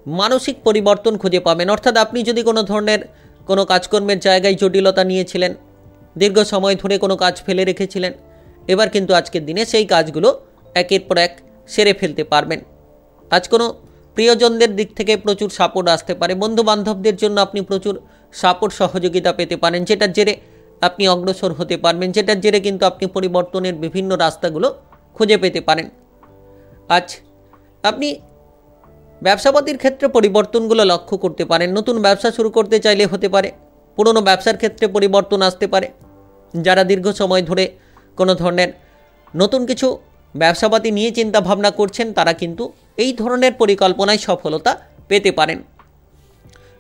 মানসিক পরিবর্তন খুঁজে পাবেন, অর্থাৎ আপনি যদি কোনো ধরনের কোনো কাজকর্মের জায়গায় জটিলতা নিয়েছিলেন, দীর্ঘ সময় ধরে কোনো কাজ ফেলে রেখেছিলেন, এবার কিন্তু আজকের দিনে সেই কাজগুলো একের পর এক সেরে ফেলতে পারবেন। আজ কোনো প্রিয়জনদের দিক থেকে প্রচুর সাপোর্ট আসতে পারে। বন্ধু বান্ধবদের জন্য আপনি প্রচুর সাপোর্ট সহযোগিতা পেতে পারেন, যেটার জেরে আপনি অগ্রসর হতে পারবেন, যেটার জেরে কিন্তু আপনি পরিবর্তনের বিভিন্ন রাস্তাগুলো খুঁজে পেতে পারেন। আজ আপনি ব্যবসাপাতির ক্ষেত্রে পরিবর্তনগুলো লক্ষ্য করতে পারেন। নতুন ব্যবসা শুরু করতে চাইলে হতে পারে, পুরনো ব্যবসার ক্ষেত্রে পরিবর্তন আসতে পারে। যারা দীর্ঘ সময় ধরে কোনো ধরনের নতুন কিছু ব্যবসাপাতি নিয়ে চিন্তা ভাবনা করছেন তারা কিন্তু এই ধরনের পরিকল্পনায় সফলতা পেতে পারেন।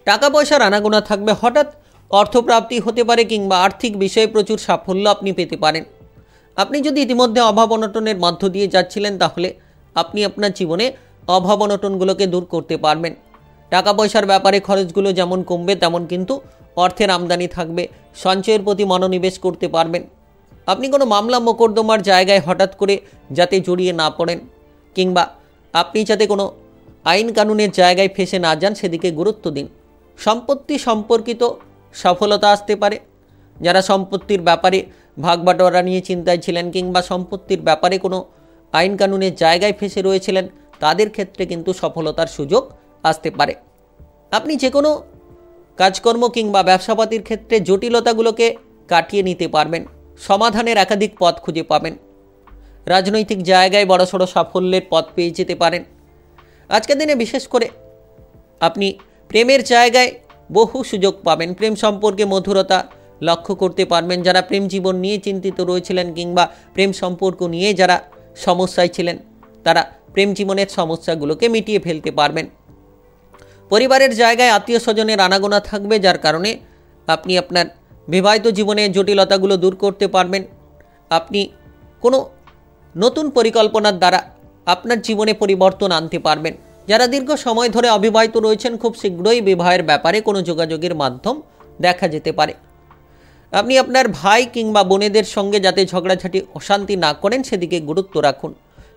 টাকা পয়সার আনাগোনা থাকবে, হঠাৎ অর্থপ্রাপ্তি হতে পারে কিংবা আর্থিক বিষয়ে প্রচুর সাফল্য আপনি পেতে পারেন। আপনি যদি ইতিমধ্যে অভাব অনটনের মধ্য দিয়ে যাচ্ছিলেন তাহলে আপনি আপনার জীবনে অভাব অনটনগুলোকে দূর করতে পারবেন। টাকা পয়সার ব্যাপারে খরচগুলো যেমন কমবে তেমন কিন্তু অর্থের আমদানি থাকবে। সঞ্চয়ের প্রতি মনোনিবেশ করতে পারবেন। আপনি কোনো মামলা মোকদ্দমার জায়গায় হঠাৎ করে যাতে জড়িয়ে না পড়েন কিংবা আপনি যাতে কোনো আইন কানুনের জায়গায় ফেসে না যান সেদিকে গুরুত্ব দিন। সম্পত্তি সম্পর্কিত সফলতা আসতে পারে। যারা সম্পত্তির ব্যাপারে ভাগবাটোয়ারা নিয়ে চিন্তায় ছিলেন কিংবা সম্পত্তির ব্যাপারে কোনো আইন কানুনের জায়গায় ফেঁসে রয়েছিলেন, তাদের ক্ষেত্রে কিন্তু সফলতার সুযোগ আসতে পারে। আপনি যে কোনো কাজকর্ম কিংবা ব্যবসাপাতির ক্ষেত্রে জটিলতাগুলোকে কাটিয়ে নিতে পারবেন, সমাধানের একাধিক পথ খুঁজে পাবেন। রাজনৈতিক জায়গায় বড়সড় সাফল্যের পথ পেয়ে যেতে পারেন। আজকের দিনে বিশেষ করে আপনি প্রেমের জায়গায় বহু সুযোগ পাবেন। প্রেম সম্পর্কে মধুরতা লক্ষ্য করতে পারবেন। যারা প্রেম জীবন নিয়ে চিন্তিত রয়েছিলেন কিংবা প্রেম সম্পর্ক নিয়ে যারা সমস্যায় ছিলেন, তারা প্রেম জীবনের সমস্যাগুলোকে মিটিয়ে ফেলতে পারবেন। পরিবারের জায়গায় আত্মীয় স্বজনের আনাগোনা থাকবে, যার কারণে আপনি আপনার বিবাহিত জীবনের জটিলতাগুলো দূর করতে পারবেন। আপনি কোনো নতুন পরিকল্পনার দ্বারা আপনার জীবনে পরিবর্তন আনতে পারবেন। যারা দীর্ঘ সময় ধরে অবিবাহিত রয়েছেন, খুব শীঘ্রই বিবাহের ব্যাপারে কোনো যোগাযোগের মাধ্যম দেখা যেতে পারে। আপনি আপনার ভাই কিংবা বোনেদের সঙ্গে যাতে ঝগড়াঝাটি অশান্তি না করেন সেদিকে গুরুত্ব রাখুন।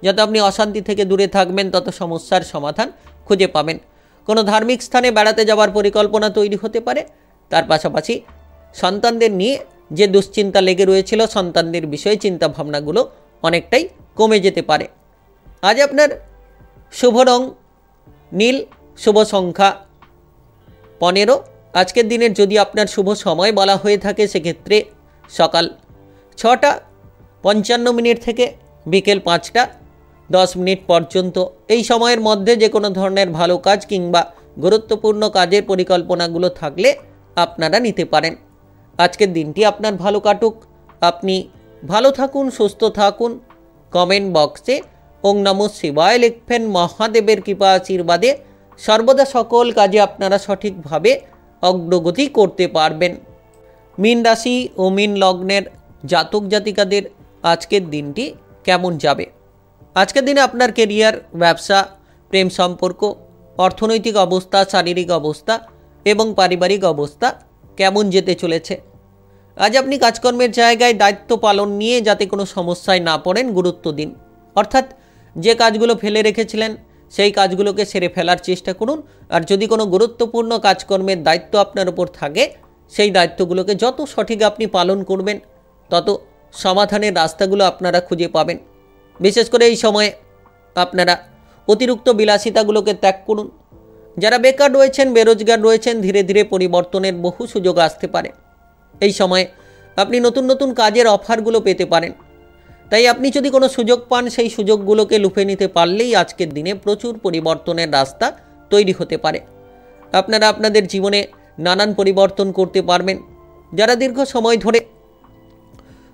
যত আপনি অশান্তি থেকে দূরে থাকবেন, তত সমস্যার সমাধান খুঁজে পাবেন। কোনো ধার্মিক স্থানে বেড়াতে যাওয়ার পরিকল্পনা তৈরি হতে পারে। তার পাশাপাশি সন্তানদের নিয়ে যে দুশ্চিন্তা লেগে রয়েছিল, সন্তানদের বিষয়ে চিন্তাভাবনাগুলো অনেকটাই কমে যেতে পারে। আজ আপনার শুভ রং নীল, শুভ সংখ্যা 15। আজকের দিনের যদি আপনার শুভ সময় বলা হয়ে থাকে, সেক্ষেত্রে সকাল 6:55 থেকে বিকেল 5:10 পর্যন্ত। এই সময়ের মধ্যে যে কোনো ধরনের ভালো কাজ কিংবা গুরুত্বপূর্ণ কাজের পরিকল্পনাগুলো থাকলে আপনারা নিতে পারেন। আজকের দিনটি আপনার ভালো কাটুক। আপনি ভালো থাকুন, সুস্থ থাকুন। কমেন্ট বক্সে ওং নমঃ শিবায় লিখবেন। মহাদেবের কৃপা আশীর্বাদে সর্বদা সকল কাজে আপনারা সঠিকভাবে অগ্রগতি করতে পারবেন। মীন রাশি ও মীন লগ্নের জাতক জাতিকাদের আজকের দিনটি কেমন যাবে? আজকের দিনে আপনার কেরিয়ার, ব্যবসা, প্রেম সম্পর্ক, অর্থনৈতিক অবস্থা, শারীরিক অবস্থা এবং পারিবারিক অবস্থা কেমন যেতে চলেছে? আজ আপনি কাজকর্মের জায়গায় দায়িত্ব পালন নিয়ে যাতে কোনো সমস্যায় না পড়েন গুরুত্ব দিন। অর্থাৎ যে কাজগুলো ফেলে রেখেছিলেন সেই কাজগুলোকে সেরে ফেলার চেষ্টা করুন। আর যদি কোনো গুরুত্বপূর্ণ কাজকর্মের দায়িত্ব আপনার উপর থাকে, সেই দায়িত্বগুলোকে যত সঠিক আপনি পালন করবেন, তত সমাধানের রাস্তাগুলো আপনারা খুঁজে পাবেন। বিশেষ করে এই সময়ে আপনারা অতিরিক্ত বিলাসিতাগুলোকে ত্যাগ করুন। যারা বেকার রয়েছেন, বেরোজগার রয়েছেন, ধীরে ধীরে পরিবর্তনের বহু সুযোগ আসতে পারে। এই সময়ে আপনি নতুন নতুন কাজের অফারগুলো পেতে পারেন। তাই আপনি যদি কোনো সুযোগ পান, সেই সুযোগগুলোকে লুফে নিতে পারলেই আজকের দিনে প্রচুর পরিবর্তনের রাস্তা তৈরি হতে পারে। আপনারা আপনাদের জীবনে নানান পরিবর্তন করতে পারবেন। যারা দীর্ঘ সময় ধরে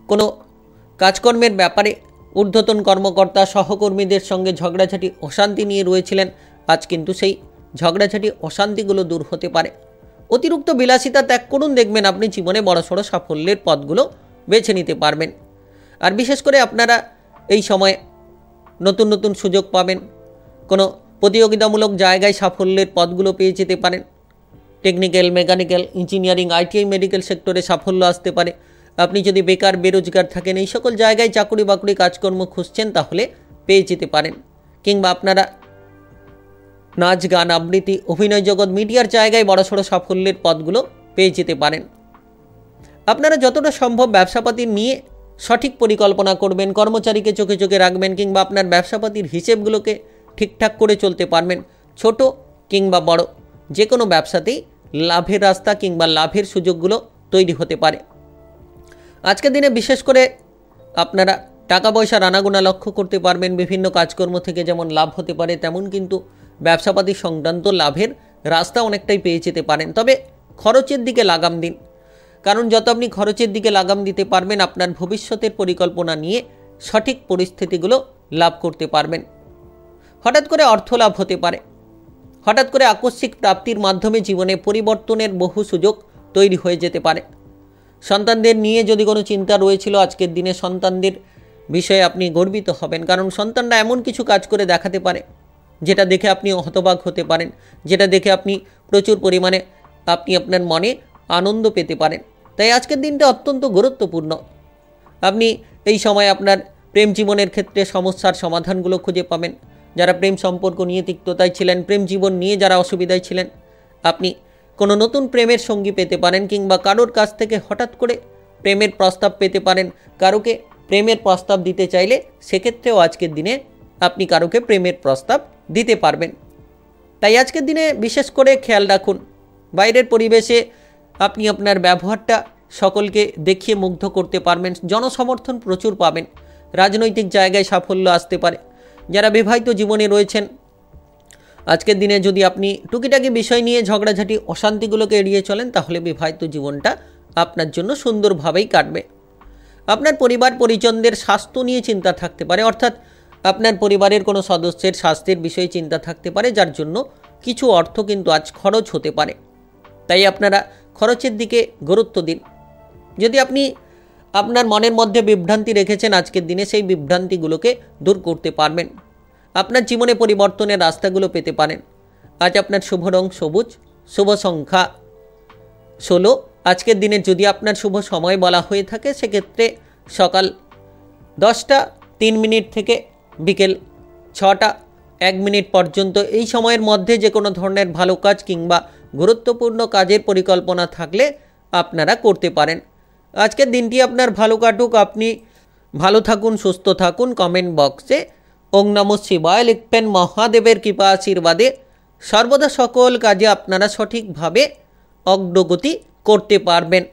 কোনো কাজকর্মের ব্যাপারে ঊর্ধ্বতন কর্মকর্তা, সহকর্মীদের সঙ্গে ঝগড়াঝাটি অশান্তি নিয়ে রয়েছিলেন, আজ কিন্তু সেই ঝগড়াঝাটি অশান্তিগুলো দূর হতে পারে। অতিরিক্ত বিলাসিতা ত্যাগ করুন, দেখবেন আপনি জীবনে বড়সড় সাফল্যের পথগুলো বেছে নিতে পারবেন। আর বিশেষ করে আপনারা এই সময়ে নতুন নতুন সুযোগ পাবেন। কোনো প্রতিযোগিতামূলক জায়গায় সাফল্যের পথগুলো পেয়ে যেতে পারেন। Technical, mechanical, engineering, ITI, medical সেক্টরে সাফল্য আসতে পারে। আপনি যদি বেকার, বেরোজগার থাকেন, এই সকল জায়গায় চাকুরি বাকুরি কাজকর্ম খুঁজছেন, তাহলে পেয়ে যেতে পারেন। কিংবা আপনারা নাচ, গান, আবৃত্তি, অভিনয় জগৎ, মিডিয়ার জায়গায় বড়সড় সাফল্যের পথগুলো পেয়ে যেতে পারেন। আপনারা যতটা সম্ভব ব্যবসাপাতি নিয়ে সঠিক পরিকল্পনা করবেন, কর্মচারীকে চোখে চোখে রাখবেন, কিংবা আপনার ব্যবসাপাতির হিসেবগুলোকে ঠিকঠাক করে চলতে পারবেন। ছোট কিংবা বড় যে কোনো ব্যবসাতেই লাভের রাস্তা কিংবা লাভের সুযোগগুলো তৈরি হতে পারে। আজকের দিনে বিশেষ করে আপনারা টাকা পয়সার আনাগোনা লক্ষ্য করতে পারবেন। বিভিন্ন কাজকর্ম থেকে যেমন লাভ হতে পারে, তেমন কিন্তু ব্যবসাপাতি সংক্রান্ত লাভের রাস্তা অনেকটাই পেয়ে যেতে পারেন। তবে খরচের দিকে লাগাম দিন, কারণ যত আপনি খরচের দিকে লাগাম দিতে পারবেন, আপনার ভবিষ্যতের পরিকল্পনা নিয়ে সঠিক পরিস্থিতিগুলো লাভ করতে পারবেন। হঠাৎ করে অর্থ লাভ হতে পারে। হঠাৎ করে আকস্মিক প্রাপ্তির মাধ্যমে জীবনে পরিবর্তনের বহু সুযোগ তৈরি হয়ে যেতে পারে। সন্তানদের নিয়ে যদি কোনো চিন্তা রয়েছিল, আজকের দিনে সন্তানদের বিষয়ে আপনি গর্বিত হবেন, কারণ সন্তানরা এমন কিছু কাজ করে দেখাতে পারে যেটা দেখে আপনি হতবাক হতে পারেন, যেটা দেখে আপনি প্রচুর পরিমাণে আপনি আপনার মনে আনন্দ পেতে পারেন। তাই আজকের দিনটা অত্যন্ত গুরুত্বপূর্ণ। আপনি এই সময় আপনার প্রেম জীবনের ক্ষেত্রে সমস্যার সমাধানগুলো খুঁজে পাবেন। যারা প্রেম সম্পর্ক নিয়ে তিক্ততায় ছিলেন, প্রেম জীবন নিয়ে যারা অসুবিধায় ছিলেন, আপনি কোনো নতুন প্রেমের সঙ্গী পেতে পারেন, কিংবা কারোর কাছ থেকে হঠাৎ করে প্রেমের প্রস্তাব পেতে পারেন। কারোকে প্রেমের প্রস্তাব দিতে চাইলে সেক্ষেত্রেও আজকের দিনে আপনি কারোকে প্রেমের প্রস্তাব দিতে পারবেন। তাই আজকের দিনে বিশেষ করে খেয়াল রাখুন, বাইরের পরিবেশে আপনি আপনার ব্যবহারটা সকলকে দেখিয়ে মুগ্ধ করতে পারবেন, জনসমর্থন প্রচুর পাবেন, রাজনৈতিক জায়গায় সাফল্য আসতে পারে। যারা বিবাহিত জীবনে রয়েছেন, আজকের দিনে যদি আপনি টুকিটাকি বিষয় নিয়ে ঝগড়াঝাটি অশান্তিগুলোকে এড়িয়ে চলেন, তাহলে বিবাহিত জীবনটা আপনার জন্য সুন্দরভাবেই কাটবে। আপনার পরিবার পরিজনদের স্বাস্থ্য নিয়ে চিন্তা থাকতে পারে, অর্থাৎ আপনার পরিবারের কোনো সদস্যের স্বাস্থ্যের বিষয়ে চিন্তা থাকতে পারে, যার জন্য কিছু অর্থ কিন্তু আজ খরচ হতে পারে। তাই আপনারা খরচের দিকে গুরুত্ব দিন। যদি আপনি আপনার মনের মধ্যে বিভ্রান্তি রেখেছেন, আজকের দিনে সেই বিভ্রান্তিগুলোকে দূর করতে পারবেন। আপনার জীবনে পরিবর্তনের রাস্তাগুলো পেতে পারেন। আজ আপনার শুভ রং সবুজ, শুভ সংখ্যা 16। আজকের দিনে যদি আপনার শুভ সময় বলা হয়ে থাকে, সেক্ষেত্রে সকাল 10টা 3 মিনিট থেকে বিকেল 6টা 1 মিনিট পর্যন্ত। এই সময়ের মধ্যে যে কোনো ধরনের ভালো কাজ কিংবা গুরুত্বপূর্ণ কাজের পরিকল্পনা থাকলে আপনারা করতে পারেন। আজকের দিনটি আপনার ভালো কাটুক, আপনি ভালো থাকুন, সুস্থ থাকুন। কমেন্ট বক্সে ওং নমঃ শিবায় লিখবেন। মহাদেবের কৃপা আশীর্বাদে সর্বদা সকল কাজে আপনারা সঠিকভাবে অগ্রগতি করতে পারবেন।